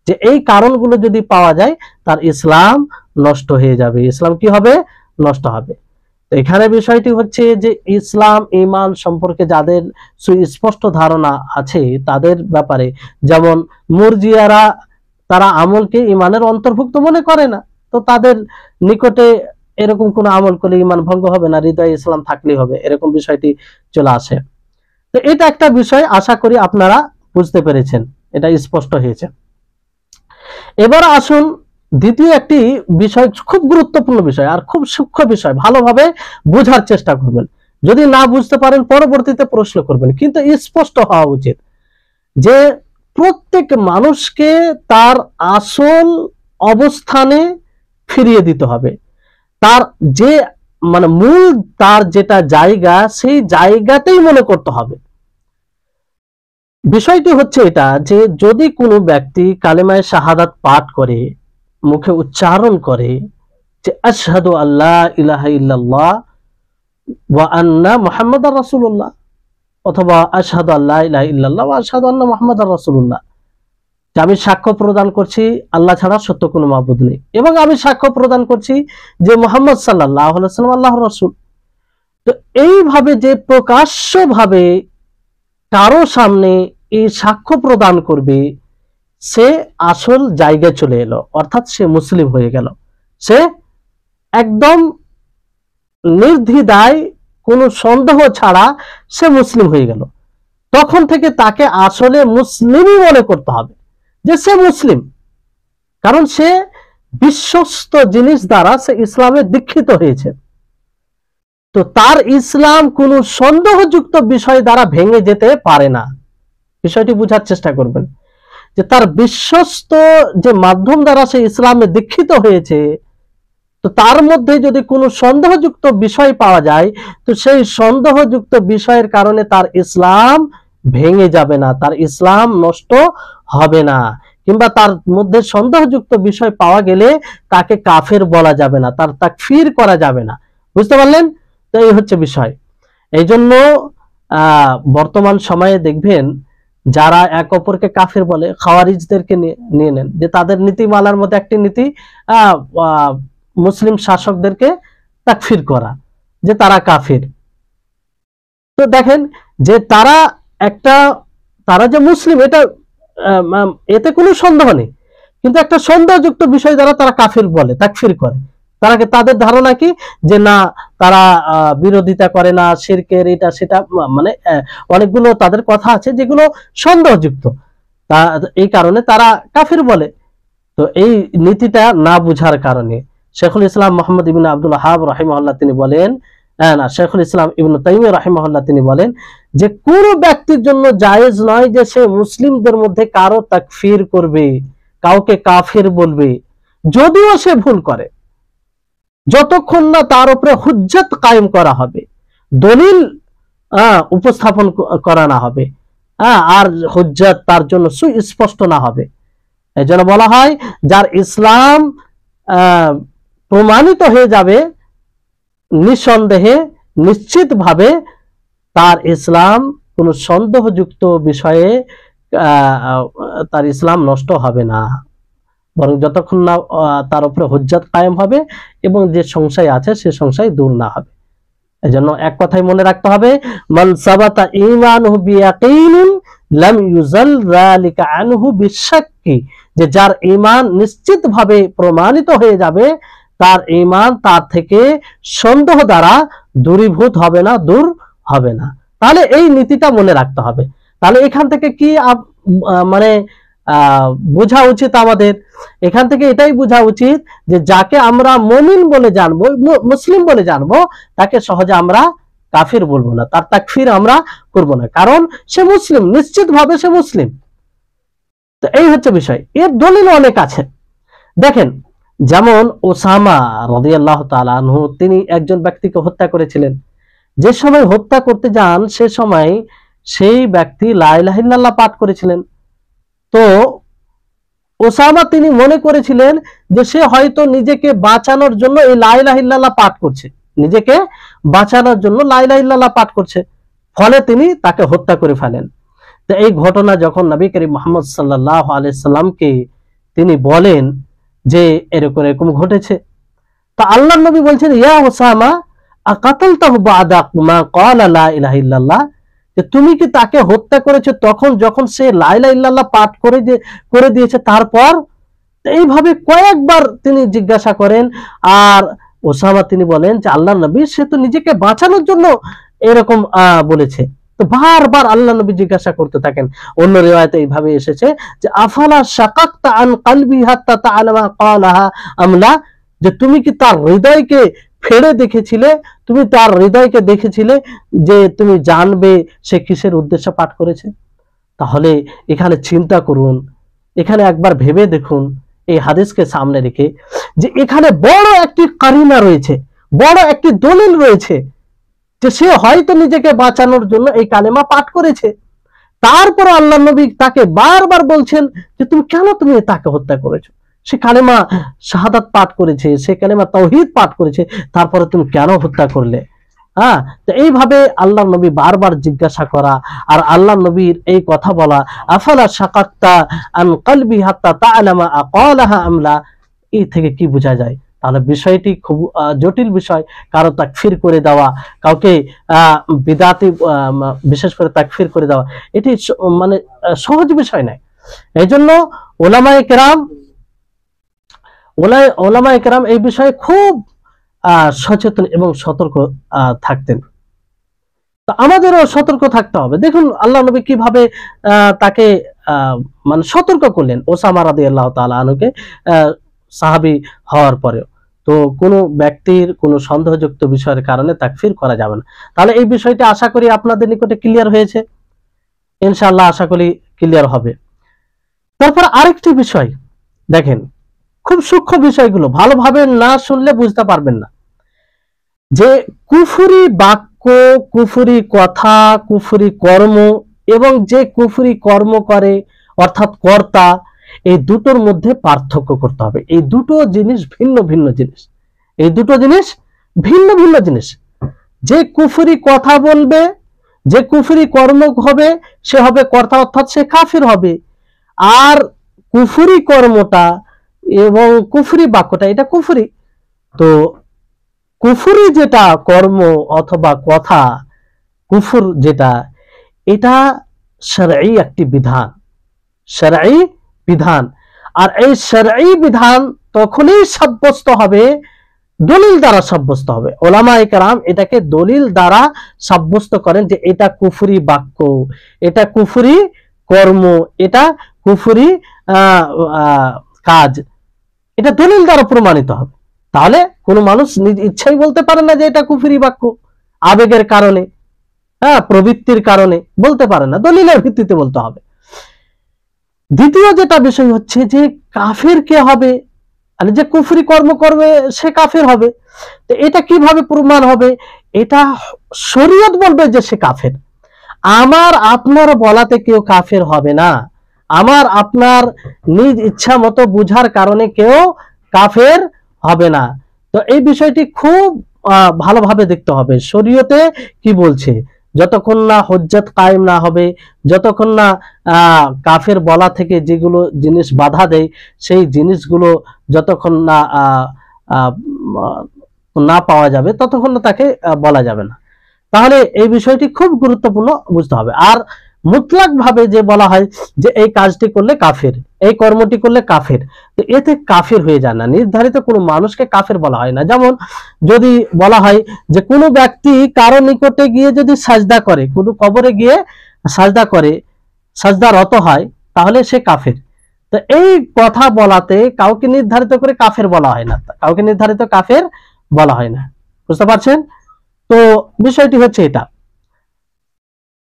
যে এই কারণগুলো যদি পাওয়া যায় তার ইসলাম নষ্ট হয়ে যাবে, ইসলাম কি হবে, নষ্ট হবে। এখানে বিষয়টি হচ্ছে যে ইসলাম ঈমান সম্পর্কে যাদের সুস্পষ্ট ধারণা আছে তাদের ব্যাপারে, যেমন মুরজিয়ারা তারা আমলকে ঈমানের অন্তর্ভুক্ত মনে করে না, তো তাদের নিকটে এরকম কোন আমল করলে ঈমান ভঙ্গ হবে না, হৃদয়ে ইসলাম থাকলেই হবে, এরকম বিষয়টি চলে আসে। তো এটা একটা বিষয়, আশা করি আপনারা বুঝতে পেরেছেন, এটা স্পষ্ট হয়েছে। এবার আসুন দ্বিতীয় একটি বিষয়, খুব গুরুত্বপূর্ণ বিষয় আর খুব সূক্ষ্ম বিষয়, ভালোভাবে বোঝার চেষ্টা করবেন। যদি না বুঝতে পারেন পরবর্তীতে প্রশ্ন করবেন, কিন্তু স্পষ্ট হওয়া উচিত যে প্রত্যেক মানুষকে তার আসল অবস্থানে ফিরিয়ে দিতে হবে। তার যে মানে মূল তার যেটা জায়গা, সেই জায়গাতেই মনে করতে হবে। বিষয়টি হচ্ছে এটা যে যদি কোনো ব্যক্তি কালেমায়ে শাহাদাত পাঠ করে, মুখে উচ্চারণ করে যে আশহাদু আল্লা ইলাহা ইল্লাল্লাহ ওয়া আন্না মুহাম্মাদার রাসূলুল্লাহ, অথবা আশহাদু আল্লা ইলাহা ইল্লাল্লাহ ওয়া আশহাদু আন্না মুহাম্মাদার রাসূলুল্লাহ, যে আমি সাক্ষ্য প্রদান করছি আল্লাহ ছাড়া সত্য কোনো মাবুদ নেই, এবং আমি সাক্ষ্য প্রদান করছি যে মুহাম্মদ সাল্লাল্লাহু আলাইহি ওয়াসাল্লাম আল্লাহর রাসূল। তো এইভাবে যে প্রকাশ্যভাবে কারো সামনে এই সাক্ষ্য প্রদান করবে, সে আসল জায়গায় চলে এলো, অর্থাৎ সে মুসলিম হয়ে গেল। সে একদম নির্দ্বিধায় কোনো সন্দেহ ছাড়া সে মুসলিম হয়ে গেল। তখন থেকে তাকে আসলে মুসলিমই মনে করতে হবে যে সে মুসলিম, কারণ সে বিশ্বস্ত জিনিস দ্বারা সে ইসলামে দীক্ষিত হয়েছে। তো তার ইসলাম কোনো সন্দেহযুক্ত বিষয় দ্বারা ভেঙে যেতে পারে না। বিষয়টি বোঝার চেষ্টা করবেন যে তার বিশ্বস্ত যে মাধ্যম দ্বারা সে ইসলামে দীক্ষিত হয়েছে, তো তার মধ্যে যদি কোনো সন্দেহযুক্ত বিষয় পাওয়া যায়, তো সেই সন্দেহযুক্ত বিষয়ের কারণে তার ইসলাম ভেঙে যাবে না, তার ইসলাম নষ্ট হবে না, কিংবা তার মধ্যে সন্দেহযুক্ত বিষয় পাওয়া গেলে তাকে কাফের বলা যাবে না, তার তাকফির করা যাবে না। বুঝতে পারলেন? তো এই হচ্ছে বিষয়। এই জন্য বর্তমান সময়ে দেখবেন যারা এক অপরকে কাফের বলে, খাওয়ারিজদেরকে নিয়ে নেন, যে তাদের নীতিমালার মধ্যে একটি নীতি মুসলিম শাসকদেরকে তাকফির করা, যে তারা কাফির। তো দেখেন যে তারা যে মুসলিম, এটা এতে কোনো সন্দেহ নেই, কিন্তু একটা সন্দেহযুক্ত বিষয় দ্বারা তারা কাফির বলে, তাকফির করে। তাদের ধারণা কি যে না, তারা বিরোধিতা করে না, শিরকের এটা সেটা, মানে অনেকগুলো তাদের কথা আছে যেগুলো সন্দেহযুক্ত, এই কারণে তারা কাফির বলে। তো এই নীতিটা না বুঝার কারণে শেখুল ইসলাম মুহাম্মদ ইবনে আব্দুল ওয়াহ্হাব রাহিমাহুল্লাহ তিনি বলেন, শেখুল ইসলাম ইবনে তাইমিয়া রাহিমাহুল্লাহ তিনি বলেন যে কোন ব্যক্তির জন্য জায়েজ নয় যে সে মুসলিমদের মধ্যে কারো তাকফির করবে, কাউকে কাফির বলবে, যদিও সে ভুল করে, যতক্ষণ না তার উপরে হুজ্জত কায়েম করা হবে, দলিল উপস্থাপন করা না হবে, আর হুজ্জত তার জন্য সুস্পষ্ট না হবে। এজন্য বলা হয় যার ইসলাম প্রমাণিত হয়ে যাবে নিঃসন্দেহে, নিশ্চিতভাবে তার ইসলাম কোনো সন্দেহযুক্ত বিষয়ে তার ইসলাম নষ্ট হবে না, বরং যতক্ষণ না তার উপরে হুজ্জত কায়েম হবে এবং যে সংশয় আছে সে সংশয় দূর না হবে। এজন্য এক কথাই মনে রাখতে হবে, মান সাবাতা ঈমানুহু বিয়াকিনিন লাম ইউজাল যালিকা আনহু বিশাক্কি, যে যার ঈমান নিশ্চিতভাবে প্রমাণিত হয়ে যাবে, তার ঈমান তার থেকে সন্দেহ দ্বারা দূরীভূত হবে না, দূর হবে না। তাহলে এই নীতিটা মনে রাখতে হবে। তাহলে এখান থেকে কি মানে বোঝা উচিত আমাদের? এখান থেকে এটাই বোঝা উচিত যে যাকে আমরা মুমিন বলে জানবো, মুসলিম বলে জানবো, তাকে সহজে আমরা কাফির বলবো না, তার তাকফির আমরা করব না, কারণ সে মুসলিম, নিশ্চিতভাবে সে মুসলিম। তো এই হচ্ছে বিষয়। এর দলিল অনেক আছে। দেখেন, যেমন ওসামা রাদিয়াল্লাহু তাআলা আনহু, তিনি একজন ব্যক্তিকে হত্যা করেছিলেন। যে সময় হত্যা করতে যান সে সময় সেই ব্যক্তি লা ইলাহা ইল্লাল্লাহ পাঠ করেছিলেন। তো ওসামা তিনি মনে করেছিলেন যে সে হয়তো নিজেকে বাঁচানোর জন্য এই লা ইলাহা ইল্লাল্লাহ পাঠ করছে, নিজেকে বাঁচানোর জন্য লা ইলাহা ইল্লাল্লাহ পাঠ করছে, ফলে তিনি তাকে হত্যা করে ফেলেন। তো এই ঘটনা যখন নবী করিম মুহাম্মদ সাল্লাল্লাহু আলাইহি সাল্লামকে তিনি বলেন যে এরকম এরকম ঘটেছে। তা আল্লাহ নবী বলছেন, ইয়া ওসামা আকাতালতাহু বাদা মা ক্বালা লা ইলাহা ইল্লাল্লাহ, যে তুমি কি তাকে হত্যা করেছো তখন যখন সে লা ইলাহা ইল্লাল্লাহ পাঠ করে দিয়েছে তারপর? এইভাবে কয়েকবার তিনি জিজ্ঞাসা করেন। আর ওসামা তিনি বলেন যে আল্লাহ নবী সে তো নিজেকে বাঁচানোর জন্য এরকম বলেছে। তো বারবার আল্লাহ নবী জিজ্ঞাসা করতে থাকেন। অন্য রিওয়ায়াতে এইভাবে এসেছে যে আফালা শাকাকতা আন কলবি হাত্তা তাআলামা ক্বালাহা আমলা, যে তুমি কি তার হৃদয়কে ফেড়ে দেখেছিলে, তুমি তার হৃদয়কে দেখেছিলে যে তুমি জানবে সে কিসের উদ্দেশ্যে পাঠ করেছে? তাহলে এখানে চিন্তা করুন, এখানে একবার ভেবে দেখুন এই হাদিসকে সামনে রেখে, যে এখানে বড় একটি কারিনা রয়েছে, বড় একটি দলিল রয়েছে যে সে হয়তো নিজেকে বাঁচানোর জন্য এই কালেমা পাঠ করেছে। তারপর আল্লাহ নবী তাকে বারবার বলছেন যে তুমি তাকে হত্যা করেছো, সে কালেমা শাহাদাত পাঠ করেছে, সে কালেমা তাওহীদ পাঠ করেছে, তারপরে তুমি কেন হত্যা করলে? হ্যাঁ, তো এইভাবে আল্লাহ নবী বারবার জিজ্ঞাসা করা আর আল্লাহ নবীর এই কথা বলা, আফালা শাকাকতা আন কলবি হাত্তা তাআলামা আকালাহা আমলা, এই থেকে কি বোঝা যায়? তাহলে বিষয়টি খুব জটিল বিষয়। কারো তাকফির করে দেওয়া, কাউকে বিদাতি বিশেষ করে তাকফির করে দেওয়া, এটি মানে সহজ বিষয় নয়। এই জন্য ওলামায়ে কেরাম এই বিষয়ে খুব সচেতন এবং সতর্ক থাকতেন। তো আমাদেরও সতর্ক থাকতে হবে। দেখুন আল্লাহ নবী কিভাবে তাকে মানে সতর্ক করলেন ওসামা রাদিয়াল্লাহু তাআলা আনহুকে সাহাবী হওয়ার পরেও। তো কোনো ব্যক্তির কোনো সন্দেহযুক্ত বিষয়ের কারণে তাকফির করা যাবে না। তাহলে এই বিষয়টা আশা করি আপনাদের নিকটে ক্লিয়ার হয়েছে, ইনশাআল্লাহ আশা করি ক্লিয়ার হবে। তারপর আরেকটি বিষয় দেখেন, খুব সূক্ষ্ম বিষয়গুলো ভালোভাবে না শুনলে বুঝতে পারবেন না, যে কুফরি বাক্য, কুফরি কথা, কুফরি কর্ম এবং যে কুফরি কর্ম করে অর্থাৎ কর্তা, এই দুটোর মধ্যে পার্থক্য করতে হবে। এই দুটো জিনিস ভিন্ন ভিন্ন জিনিস, এই দুটো জিনিস ভিন্ন ভিন্ন জিনিস। যে কুফরি কথা বলবে, যে কুফরি কর্ম হবে, সে হবে কর্তা অর্থাৎ সে কাফির হবে। আর কুফরি কর্মটা এবং কুফরি বাক্যটা এটা কুফরি। তো কুফরি যেটা কর্ম অথবা কথা, কুফর যেটা, এটা শরঈ একটি বিধান, শরঈ বিধান। আর এই শরঈ বিধান তখনই সাব্যস্ত হবে, দলিল দ্বারা সাব্যস্ত হবে। ওলামায়ে কেরাম এটাকে দলিল দ্বারা সাব্যস্ত করেন যে এটা কুফরি বাক্য, এটা কুফরি কর্ম, এটা কুফরি কাজ, এটা দলিল দ্বারা প্রমাণিত হবে। তাহলে কোনো মানুষ নিজ ইচ্ছাই বলতে পারে না যে এটা কুফরি বাক্য, আবেগের কারণে, প্রবৃত্তির কারণে বলতে পারে না, দলিলের ভিত্তিতে বলতে হবে। দ্বিতীয় যেটা বিষয় হচ্ছে যে কাফের কে হবে, মানে যে কুফরি কর্ম করবে সে কাফের হবে। তো এটা কিভাবে প্রমাণ হবে? এটা শরীয়ত বলবে যে সে কাফের। আমার আপনার বলাতে কেউ কাফের হবে না, আমার আপনার নিজ ইচ্ছা মতো বুঝার কারণে কেউ কাফের হবে না। তো এই বিষয়টি খুব ভালোভাবে দেখতে হবে শরীয়তে কি বলছে। যতক্ষণ না হুজ্জত কায়েম না হবে, যতক্ষণ না কাফের বলা থেকে যেগুলো জিনিস বাধা দেয় সেই জিনিসগুলো যতক্ষণ না না পাওয়া যাবে ততক্ষণ তাকে বলা যাবে না। তাহলে এই বিষয়টি খুব গুরুত্বপূর্ণ বুঝতে হবে। আর মুতলাক ভাবে যে বলা হয় যে এই কাজটি করলে কাফের, এই কর্মটি করলে কাফের, তো এতে কাফের হয়ে যায় না, নির্ধারিত কোনো মানুষকে কাফের বলা হয় না। যেমন যদি বলা হয় যে কোনো ব্যক্তি কারো নিকটে গিয়ে যদি সাজদা করে, কোনো কবরে গিয়ে সাজদা করে, সাজদারত হয়, তাহলে সে কাফের। তো এই কথা বলাতে কাউকে নির্ধারিত করে কাফের বলা হয় না, কাউকে নির্ধারিত কাফের বলা হয় না। বুঝতে পারছেন? তো বিষয়টি হচ্ছে এটা।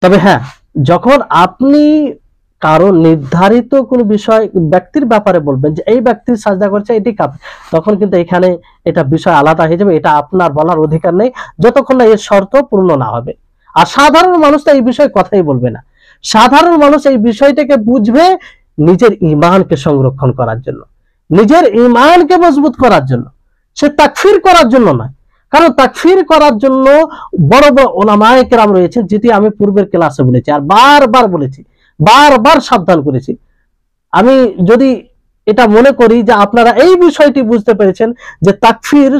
তবে হ্যাঁ, যখন আপনি কারো নির্ধারিত কোন বিষয় ব্যক্তির ব্যাপারে বলবেন যে এই ব্যক্তি সাজদা করছে এটি কাফের, তখন কিন্তু এখানে এটা বিষয় আলাদা হয়ে যাবে, এটা আপনার বলার অধিকার নেই যতক্ষণ না এর শর্ত পূর্ণ না হবে। আর সাধারণ মানুষ তো এই বিষয়ে কথাই বলবে না। সাধারণ মানুষ এই বিষয়টাকে বুঝবে নিজের ঈমানকে সংরক্ষণ করার জন্য, নিজের ঈমানকে মজবুত করার জন্য, সে তাকফির করার জন্য নয়। কারণ তাকফির করার জন্য বড় বড় উলামায়ে কেরাম রয়েছে, যেটি আমি পূর্বের ক্লাসে বলেছি আর বারবার বলেছি, বারবার সাবধান করেছি। আমি যদি এটা মনে করি যে আপনারা এই বিষয়টি বুঝতে পেরেছেন যে তাকফির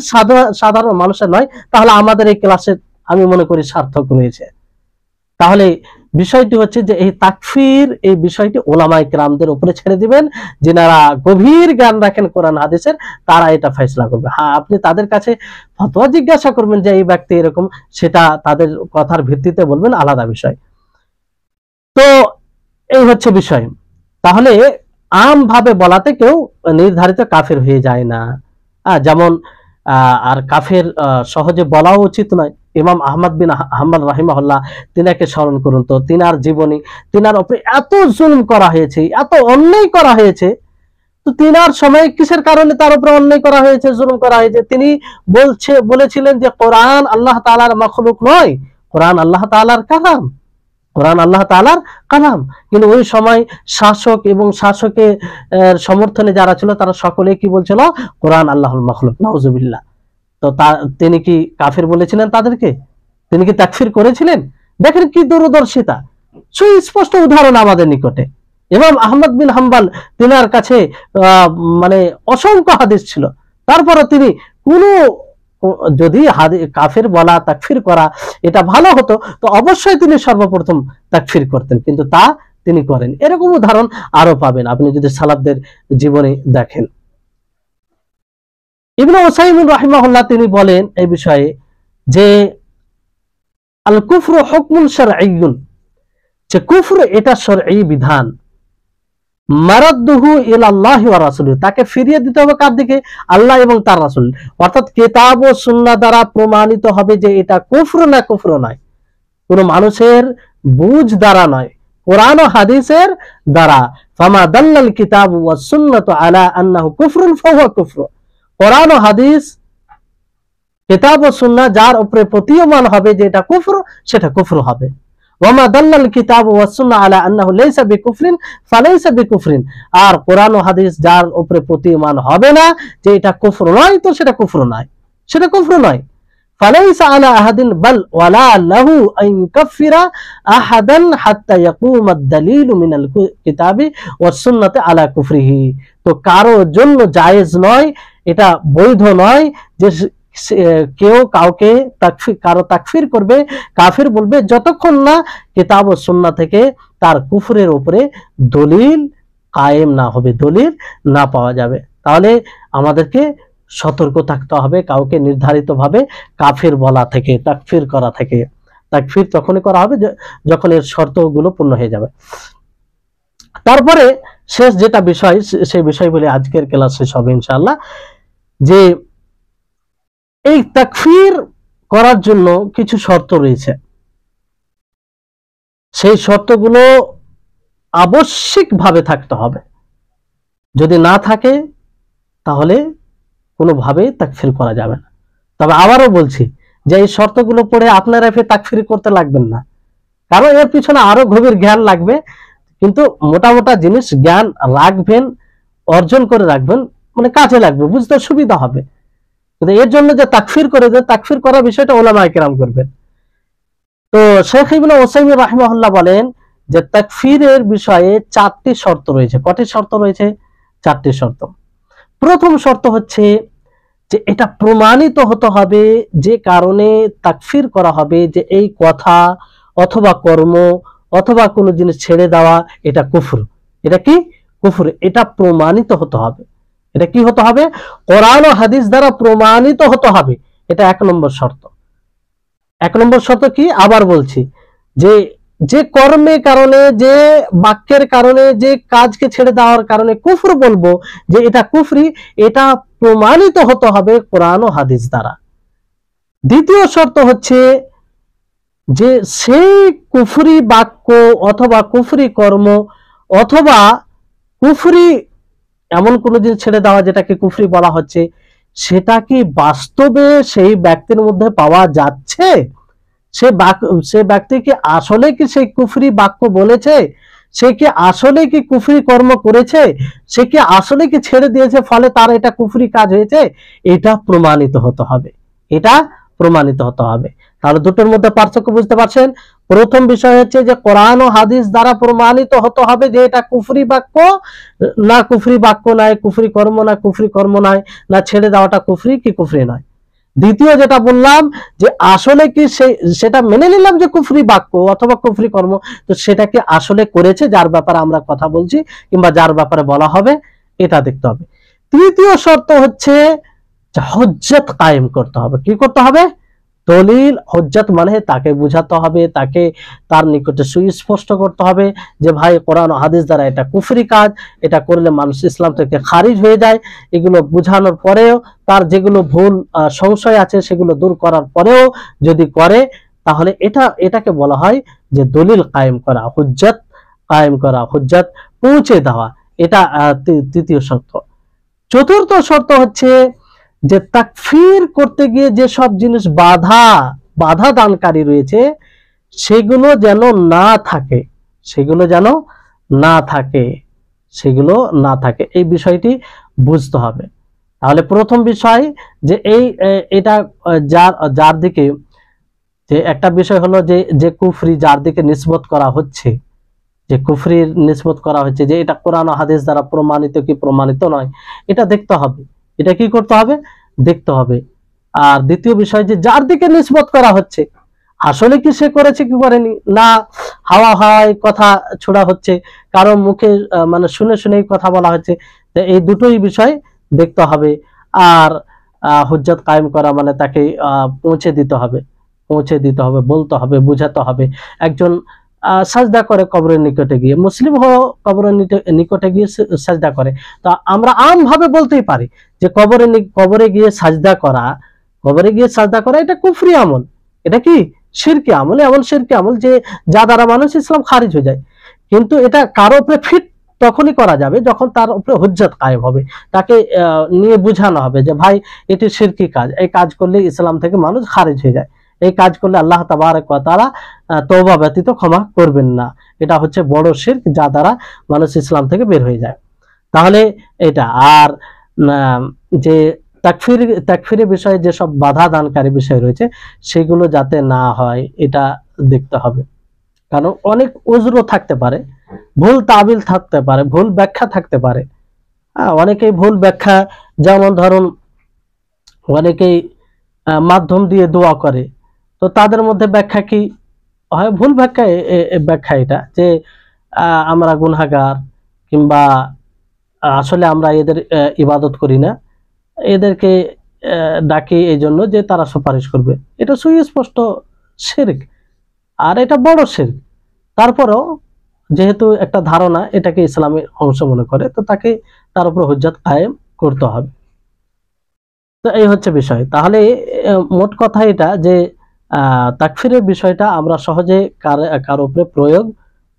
সাধারণ মানুষের নয়, তাহলে আমাদের এই ক্লাসে আমি মনে করি সার্থক রয়েছে। তাহলে বিষয়টি হচ্ছে যে এই তাকফির এই বিষয়টি ওলামায়ে কেরামদের উপরে ছেড়ে দিবেন, যারা গভীর জ্ঞান রাখেন কোরআন হাদিসের, তারা এটা ফয়সালা করবে। হ্যাঁ, আপনি তাদের কাছে ফতোয়া জিজ্ঞাসা করবেন যে এই ব্যক্তি এরকম, সেটা তাদের কথার ভিত্তিতে বলবেন, আলাদা বিষয়। তো এই হচ্ছে বিষয়। তাহলে আম ভাবে বলাতে কেউ নির্ধারিত কাফের হয়ে যায় না। যেমন আর কাফের সহজে বলাও উচিত নয়। ইমাম আহমদ বিন হাম্বল রাহিমাহুল্লাহ, তিনাকে স্মরণ করুন তো, তিনার জীবনী, তিনার উপরে এত জুলুম করা হয়েছে, এত অন্যায় করা হয়েছে। তো তিনার সময় কিসের কারণে তার উপরে অন্যায় করা হয়েছে, জুলুম করা হয়েছে? তিনি বলেছিলেন যে কোরআন আল্লাহ তাআলার মাখলুক নয়, কোরআন আল্লাহ তাআলার কালাম, কোরআন আল্লাহ তাআলার কালাম। কিন্তু ওই সময় শাসক এবং শাসকের সমর্থনে যারা ছিল তারা সকলে কি বলছিল? কোরআন আল্লাহর মাখলুক। নাউজুবিল্লাহ। তো তিনি কি কাফির বলেছিলেন তাদেরকে? তিনি কি তাকফির করেছিলেন? দেখেন কি দূরদর্শিতা, সুস্পষ্ট উদাহরণ আমাদের নিকটে। ইমাম আহমদ বিন হাম্বল, তিনার কাছে মানে অসংখ্য হাদিস ছিল, তারপরে তিনি কোনো, যদি কাফির বলা, তাকফির করা এটা ভালো হতো, তো অবশ্যই তিনি সর্বপ্রথম তাকফির করতেন, কিন্তু তা তিনি করেন। এরকম উদাহরণ আরো পাবেন আপনি যদি সালাফদের জীবনে দেখেন। ইবনে উসাইমিন রাহিমাহুল্লাহ তিনি বলেন এই বিষয়ে যে আল কুফরু হুকমুন শারঈয়ুন, যে কুফর এটা শরঈ বিধান, মারাদ্দুহু ইলাল্লাহি ওয়া রাসূলিহি, তাকে ফিরিয়ে দিতে হবে কার দিকে? আল্লাহ এবং তার রাসূল। অর্থাৎ কিতাব ও সুন্নাহ দ্বারা প্রমাণিত হবে যে এটা কুফর না কুফর নয়, কোন মানুষের বুঝ দ্বারা নয়, কোরআন ও হাদিসের দ্বারা। ফামা দাল্লাল কিতাব ওয়াস সুন্নাতু আলা আন্নাহু কুফরুন ফাহুয়া কুফর। কোরআন ও হাদিস, কিতাব ও সুন্নাহ যার উপরে প্রতীয়মান হবে যে এটা কুফর, সেটা কুফর হবে। ওয়ামা দাল্লাল কিতাব ওয়াস সুন্নাহ আলা আন্নাহু লাইসা বিকুফরিন ফালাইসা বিকুফরিন। আর কোরআন ও হাদিস যার উপরে প্রতীয়মান হবে না যে এটা কুফর নয়, তো সেটা কুফর নয়, সেটা কুফর নয়। ফালাইসা আলা আহাদিন বাল ওয়ালা লাহু আন ইউকাফিরা আহাদান হাত্তা ইয়াকুমা আদ-দালিলু মিনাল কিতাবি ওয়াস সুন্নাতি আলা কুফরিহি। তো কারো জন্য জায়েজ নয়, এটা বৈধ নয় যে কেউ কাউকে কারো তাকফির করবে, কাফির বলবে, যতক্ষণ না কিতাব ও সুন্নাহ থেকে তার কুফরের উপরে দলিল কায়েম না হবে, দলিল না পাওয়া যাবে। তাহলে আমাদেরকে সতর্ক থাকতে হবে কাউকে নির্ধারিতভাবে কাফির বলা থেকে, তাকফির করা থেকে। তাকফির তখনই করা হবে যখন এর শর্তগুলো পূর্ণ হয়ে যাবে। তারপরে শেষ যেটা বিষয়, সেই বিষয় বলে আজকের ক্লাস শেষ হবে ইনশাআল্লাহ, যে এই তাকফির করার জন্য কিছু শর্ত রয়েছে। সেই শর্তগুলো আবশ্যিকভাবে থাকতে হবে, যদি না থাকে তাহলে কোনোভাবেই তাকফির করা যাবে না। তবে আবারও বলছি যে এই শর্তগুলো পড়ে আপনারা ফের তাকফির করতে লাগবেন না, কারণ এর পিছনে আরো গভীর জ্ঞান লাগবে। কিন্তু মোটা জিনিস জ্ঞান রাখবেন, অর্জন করে রাখবেন, মানে কাজে লাগবে, বুঝতে সুবিধা হবে। কিন্তু এর জন্য যে তাকফির করে দেয়, তাকফির করার বিষয়টা উলামায়ে কেরাম করবেন। তো শেখ ইবনে উসাইমিন রাহিমাহুল্লাহ বলেন যে তাকফিরের বিষয়ে 4টি শর্ত রয়েছে। কয়টি শর্ত রয়েছে? 4টি শর্ত। প্রথম শর্ত হচ্ছে যে এটা প্রমাণিত হতে হবে যে কারণে তাকফির করা হবে, যে এই কথা অথবা কর্ম অথবা কোনো জিনিস ছেড়ে দেওয়া এটা কুফর। এটা কি? কুফর। এটা প্রমাণিত হতে হবে। এটা কি হতে হবে? কোরআন ও হাদিস দ্বারা প্রমাণিত হতে হবে। এটা 1 নম্বর শর্ত। 1 নম্বর শর্ত কি? আবার বলছি, যে কর্মের কারণে, যে বাক্যের কারণে, যে কাজকে ছেড়ে দেওয়ার কারণে কুফর বলবো যে এটা কুফরি, এটা প্রমাণিত হতে হবে কোরআন ও হাদিস দ্বারা। দ্বিতীয় শর্ত হচ্ছে যে সেই কুফরি বাক্য অথবা কুফরি কর্ম অথবা কুফরি এমন কোনো জিনিস ছেড়ে দেওয়া যেটাকে কুফরি বলা হচ্ছে, সেটা কি বাস্তবে সেই ব্যক্তির মধ্যে পাওয়া যাচ্ছে? সে ব্যক্তি কি আসলে কি সেই কুফরি বাক্য বলেছে? সে কি আসলে কি কুফরি কর্ম করেছে? সে কি আসলে কি ছেড়ে দিয়েছে, ফলে তার এটা কুফরি কাজ হয়েছে? এটা প্রমাণিত হতে হবে। এটা প্রমাণিত হতে হবে। তাহলে দুটোর মধ্যে পার্থক্য বুঝতে পারছেন? প্রথম বিষয় হচ্ছে যে কোরআন ও হাদিস দ্বারা প্রমাণিত হতে হবে যে এটা কুফরি বাক্য না কুফরি বাক্য নয়, কুফরি কর্ম না কুফরি কর্ম নয়, না ছেড়ে দেওয়াটা কুফরি কি কুফরি নয়। দ্বিতীয় যেটা বললাম যে আসলে কি সেটা মেনে নিলাম যে কুফরি বাক্য অথবা কুফরি কর্ম, তো সেটা কি আসলে করেছে যার ব্যাপারে আমরা কথা বলছি কিংবা যার ব্যাপারে বলা হবে, এটা দেখতে হবে। তৃতীয় শর্ত হচ্ছে হুজ্জত কায়েম করতে হবে। কি করতে হবে? দলিল, হুজ্জত মানে তাকে বুঝাতে হবে, তাকে তার নিকটে সুস্পষ্ট করতে হবে যে ভাই কোরআন ও হাদিস দ্বারা এটা কুফরি কাজ, এটা করলে মানুষ ইসলাম থেকে খারিজ হয়ে যায়। এগুলো বুঝানোর পরেও তার যেগুলো ভুল সংশয় আছে সেগুলো দূর করার পরেও যদি করে, তাহলে এটাকে বলা হয় যে দলিল কায়েম করা, হুজ্জত কায়েম করা, হুজ্জত পৌঁছে দেওয়া। এটা তৃতীয় শর্ত। চতুর্থ শর্ত হচ্ছে যে তাকফির করতে গিয়ে যে সব জিনিস বাধা দানকারী রয়েছে সেগুলো যেন না থাকে, সেগুলো যেন না থাকে, সেগুলো না থাকে, এই বিষয়টি বুঝতে হবে। তাহলে প্রথম বিষয় যে এটা যার দিকে, যে একটা বিষয় হলো যে কুফরি যার দিকে নিসবত করা হচ্ছে, যে কুফরির নিসবত করা হচ্ছে, যে এটা কোরআন ও হাদিস দ্বারা প্রমাণিত কি প্রমাণিত নয়, এটা দেখতে হবে। এটা কি করতে হবে? দেখতে হবে। আর দ্বিতীয় বিষয় যে যার দিকে নিসবত করা হচ্ছে আসলে কি সে করেছে কি করেনি, না হাওয়া হাওয়ায় কথা ছোড়া হচ্ছে, কারো মুখে মানে শুনে শুনেই কথা বলা হচ্ছে, তো এই দুটোই বিষয় দেখতে হবে। আর হুজ্জত কায়েম করা মানে তাকে পৌঁছে দিতে হবে, বলতে হবে, বুঝাতে হবে। একজন সাজদা করে কবরের নিকটে গিয়ে, মুসলিম হও কবরের নিকটে গিয়ে সাজদা করে, তো আমরা আমভাবে বলতেই পারি যে কবরে গিয়ে সাজদা করা এটা কুফরি আমল, এটা কি শিরকি আমল, এমন শিরকি আমল যে যা দ্বারা মানুষ ইসলাম খারিজ হয়ে যায়। কিন্তু এটা কারো উপরে ফিট তখনই করা যাবে যখন তার উপরে হুজ্জত কায়েম হবে, তাকে নিয়ে বুঝানো হবে যে ভাই এটি শিরকি কাজ, এই কাজ করলে ইসলাম থেকে মানুষ খারিজ হয়ে যায়, এই কাজ করলে আল্লাহ তাবারক ওয়া তাআলা তওবা ব্যতীত ক্ষমা করবেন না, এটা হচ্ছে বড় শিরক যা দ্বারা মানুষ ইসলাম থেকে বের হয়ে যায়। তাহলে এটা আর যে তাকফিরের বিষয়ে যেসব বাধা দানকারী বিষয় রয়েছে সেগুলো যাতে না হয় এটা দেখতে হবে। কারণ অনেক উজরও থাকতে পারে, ভুল তাবিল থাকতে পারে, ভুল ব্যাখ্যা থাকতে পারে। অনেকেই ভুল ব্যাখ্যা, যেমন ধরুন অনেকেই মাধ্যম দিয়ে দোয়া করে, তো তাদের মধ্যে ব্যাখ্যা কি হয়? ভুল ব্যাখ্যা এটা যে আমরা গুনাহগার, কিংবা আসলে আমরা এদের ইবাদত করি না, এদেরকে ডাকি এই জন্য যে তারা সুপারিশ করবে। এটা সুস্পষ্ট শিরক, আর এটা বড় শিরক। তারপরেও যেহেতু একটা ধারণা এটাকে ইসলামের অংশ মনে করে, তো তাকে তার উপর হুজ্জত কায়েম করতে হবে। তো এই হচ্ছে বিষয়। তাহলে মোট কথা এটা যে তাকফিরের বিষয়টা আমরা সহজে কারো উপরে প্রয়োগ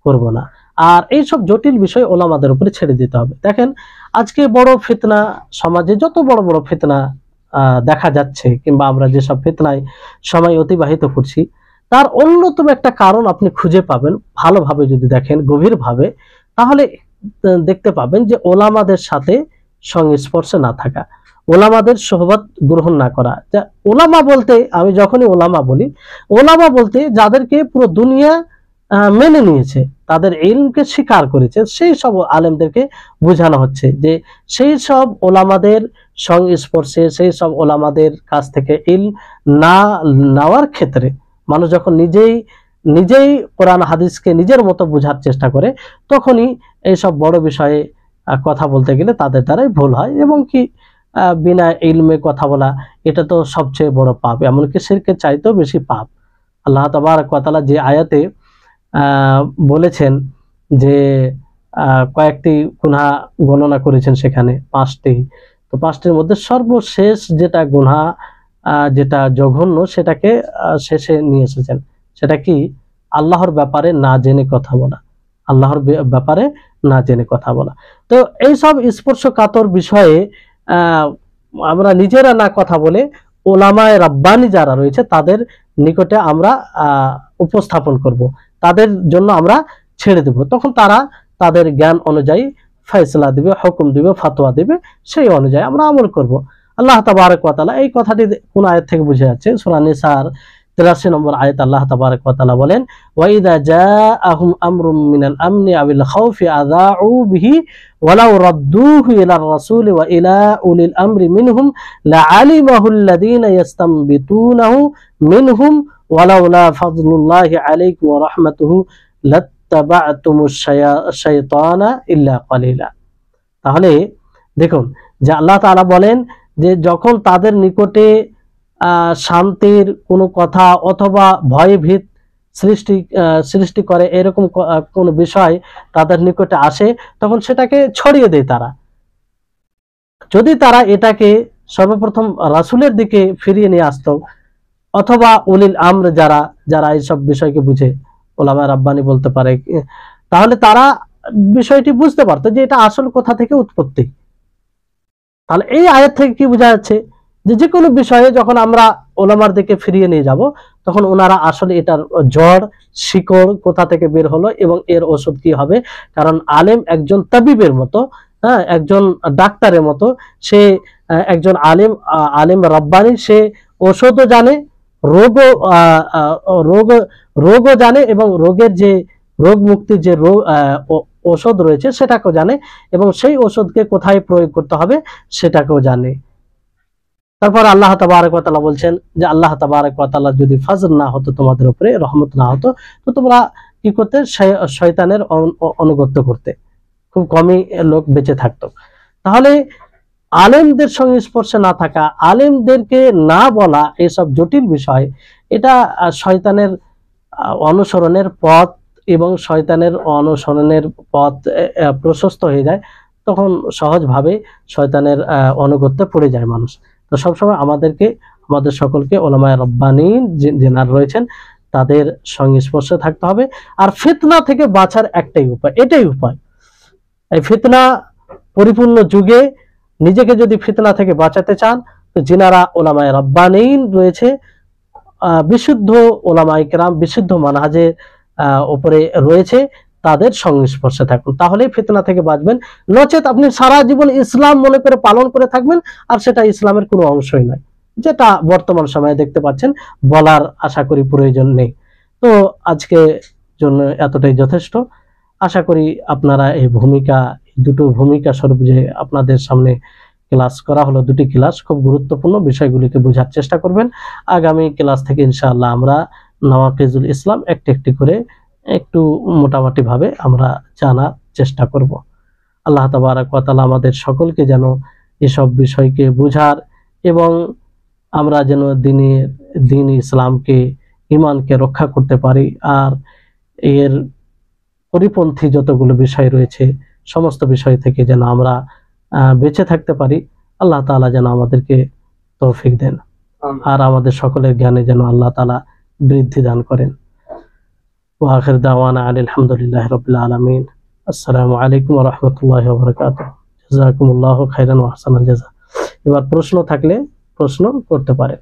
করব না, আর এই সব জটিল বিষয় ওলামাদের উপরে ছেড়ে দিতে হবে। দেখেন আজকে বড় ফিতনা, সমাজে যত বড় বড় ফিতনা দেখা যাচ্ছে, কিংবা আমরা যেসব ফিতনায় সময় অতিবাহিত করছি, তার অন্যতম একটা কারণ আপনি খুঁজে পাবেন ভালোভাবে যদি দেখেন গভীরভাবে, তাহলে দেখতে পাবেন যে ওলামাদের সাথে সংস্পর্শে না থাকা, ওলামাদের সোহবত গ্রহণ না করা। ওলামা বলতে আমি যখনই ওলামা বলি, ওলামা বলতে যাদেরকে পুরো দুনিয়া মেনে নিয়েছে, তাদের ইলমকে স্বীকার করেছে, সেই সব আলেমদেরকে বোঝানো হচ্ছে যে সেই সব ওলামাদের সংস্পর্শে, সেই সব ওলামাদের কাছ থেকে ইলম না নেওয়ার ক্ষেত্রে মানুষ যখন নিজেই কোরআন হাদিসকে নিজের মতো বোঝার চেষ্টা করে, তখনই এইসব বড় বিষয়ে কথা বলতে গেলে তাদের দ্বারাই ভুল হয়। এবং কি বিনা ইলমে কথা বলা, এটা তো সবচেয়ে বড় পাপ, এমনকি শিরকের চাইতেও বেশি পাপ। আল্লাহ তাবারক ওয়া তাআলা যে আয়াতে বলেছেন যে কয়েকটি গুনাহ গণনা করেছেন, সেখানে 5টি, তো 5টির মধ্যে সর্বশেষ যেটা গুনাহ, যেটা জঘন্য, সেটাকে শেষে নিয়ে এসেছেন। সেটা কি? আল্লাহর ব্যাপারে না জেনে কথা বলা, আল্লাহর ব্যাপারে না জেনে কথা বলা। তো এই সব স্পর্শকাতর বিষয়ে আমরা নিজেরা না কথা বলে ওলামায়ে রাব্বানি যারা রয়েছে তাদের নিকটে আমরা উপস্থাপন করব, তাদের জন্য আমরা ছেড়ে দেব, তখন তারা তাদের জ্ঞান অনুযায়ী ফয়সালা দিবে, হুকুম দিবে, ফতোয়া দিবে, সেই অনুযায়ী আমরা আমল করব। আল্লাহ তাবারক ওয়া তাআলা এই কথাটি কোন আয়াত থেকে বুঝে যাচ্ছে? সূরা নিসার 83 নম্বর আয়াত আল্লাহ তাবারক ওয়া তাআলা বলেন, ওয়া ইযা জাআহুম আমরুম মিনাল আমনি আবিল খাউফি আযাউ বিহি ওয়ালাউ রাদ্দুহু ইলার রাসূলি ওয়া ইলা উলিল আমরি মিনহুম লাআলিমাহু আল্লাযীনা ইস্তামবিতুনাহু মিনহুম ওয়ালাউলা ফাযলুল্লাহি আলাইকুম ওয়া রাহমাতুহু লাত্তাবা'তুমুশ শাইতানা ইল্লা কালিলা। তাহলে দেখুন যে আল্লাহ তাআলা বলেন যে যখন তাদের নিকটে শান্তির কোনো কথা অথবা ভয়ভীত সৃষ্টি করে এরকম কোনো বিষয় তাদের নিকটে আসে, তখন সেটাকে ছড়িয়ে দেয় তারা। যদি তারা এটাকে সর্বপ্রথম রাসূলের দিকে ফিরিয়ে নিয়ে আসতো, অথবা উলিল আমর যারা এইসব বিষয়কে বুঝে, ওলামা রাব্বানি বলতে পারে, তাহলে তারা বিষয়টি বুঝতে পারতো যে এটা আসল কোথা থেকে উৎপত্তি। তাহলে এই আয়াত থেকে কি বোঝা যাচ্ছে? যে কোনো বিষয়ে যখন আমরা ওলামার দিকে ফিরিয়ে নিয়ে যাব, তখন ওনারা আসলে এটার জড় শিকড় কোথা থেকে বের হলো এবং এর ওষুধ কি হবে। কারণ আলেম একজন তাবিবের মতো, হ্যাঁ, একজন ডাক্তারের মতো, সে একজন আলেম রব্বানি, সে ওষুধও জানে, রোগও জানে, এবং রোগের যে রোগ মুক্তির যে ওষুধ রয়েছে সেটাকেও জানে, এবং সেই ওষুধকে কোথায় প্রয়োগ করতে হবে সেটাকেও জানে। তারপর আল্লাহ তাবারক ওয়া তাআলা বলছেন যে আল্লাহ তাবারক ওয়া তাআলা যদি ফজল না হতো, তোমাদের উপরে রহমত না হতো, তো তোমরা কি করতে? শয়তানের অনুগত্য করতে, খুব কমই লোক বেঁচে থাকতো। তাহলে আলেমদের সংস্পর্শে না থাকা, আলেমদেরকে না বলা, এইসব জটিল বিষয়, এটা শয়তানের অনুসরণের পথ, এবং শয়তানের অনুসরণের পথ প্রশস্ত হয়ে যায়, তখন সহজভাবে শয়তানের অনুগত্যে পড়ে যায় মানুষ। তো সবসময় আমাদের সকলকে ওলামায়ে রব্বানি যেনারা রয়েছেন তাদের সংস্পর্শে থাকতে হবে। আর ফিতনা থেকে বাঁচার এটাই উপায়। এই ফিতনা পরিপূর্ণ যুগে নিজেকে যদি ফিতনা থেকে বাঁচাতে চান, তো যিনারা ওলামায়ে রব্বানি রয়েছে, বিশুদ্ধ ওলামায়ে কেরাম, বিশুদ্ধ মানহাজের উপরে রয়েছে, তাদের সংস্পর্শে থাকুন, তাহলেই ফিতনা থেকে বাঁচবেন। নচেত আপনি সারা জীবন ইসলাম মনে করে পালন করে থাকবেন, আর সেটা ইসলামের কোনো অংশই নয়, যেটা বর্তমান সময়ে দেখতে পাচ্ছেন। বলার আশা করি প্রয়োজন নেই। তো আজকে জন্য এতটাই যথেষ্ট। আশা করি আপনারা এই দুটো ভূমিকা স্বরূপ যে আপনাদের সামনে ক্লাস করা হলো, দুটি ক্লাস, খুব গুরুত্বপূর্ণ বিষয়গুলিকে বোঝার চেষ্টা করবেন। আগামী ক্লাস থেকে ইনশাআল্লাহ আমরা নওয়াকিজুল ইসলাম একটি করে একটু মোটামুটি ভাবে আমরা জানার চেষ্টা করব। আল্লাহ তাবারক ওয়া তাআলা আমাদের সকলকে যেন এসব বিষয়কে বোঝার, এবং আমরা যেন দিন ইসলামকে, ঈমানকে রক্ষা করতে পারি, আর এর পরিপন্থী যতগুলো বিষয় রয়েছে সমস্ত বিষয় থেকে যেন আমরা বেঁচে থাকতে পারি। আল্লাহ তাআলা যেন আমাদেরকে তৌফিক দেন, আর আমাদের সকলের জ্ঞানে যেন আল্লাহ তাআলা বৃদ্ধি দান করেন। ওয়া আখির দাওয়ানা আলহামদুলিল্লাহি রাব্বিল আলামিন। আসসালামু আলাইকুম ওয়া রাহমাতুল্লাহি ওয়া বারাকাতুহু। জাযাকুমুল্লাহু খাইরান ওয়া আহসানাল জাযা। এবার প্রশ্ন থাকলে প্রশ্ন করতে পারেন।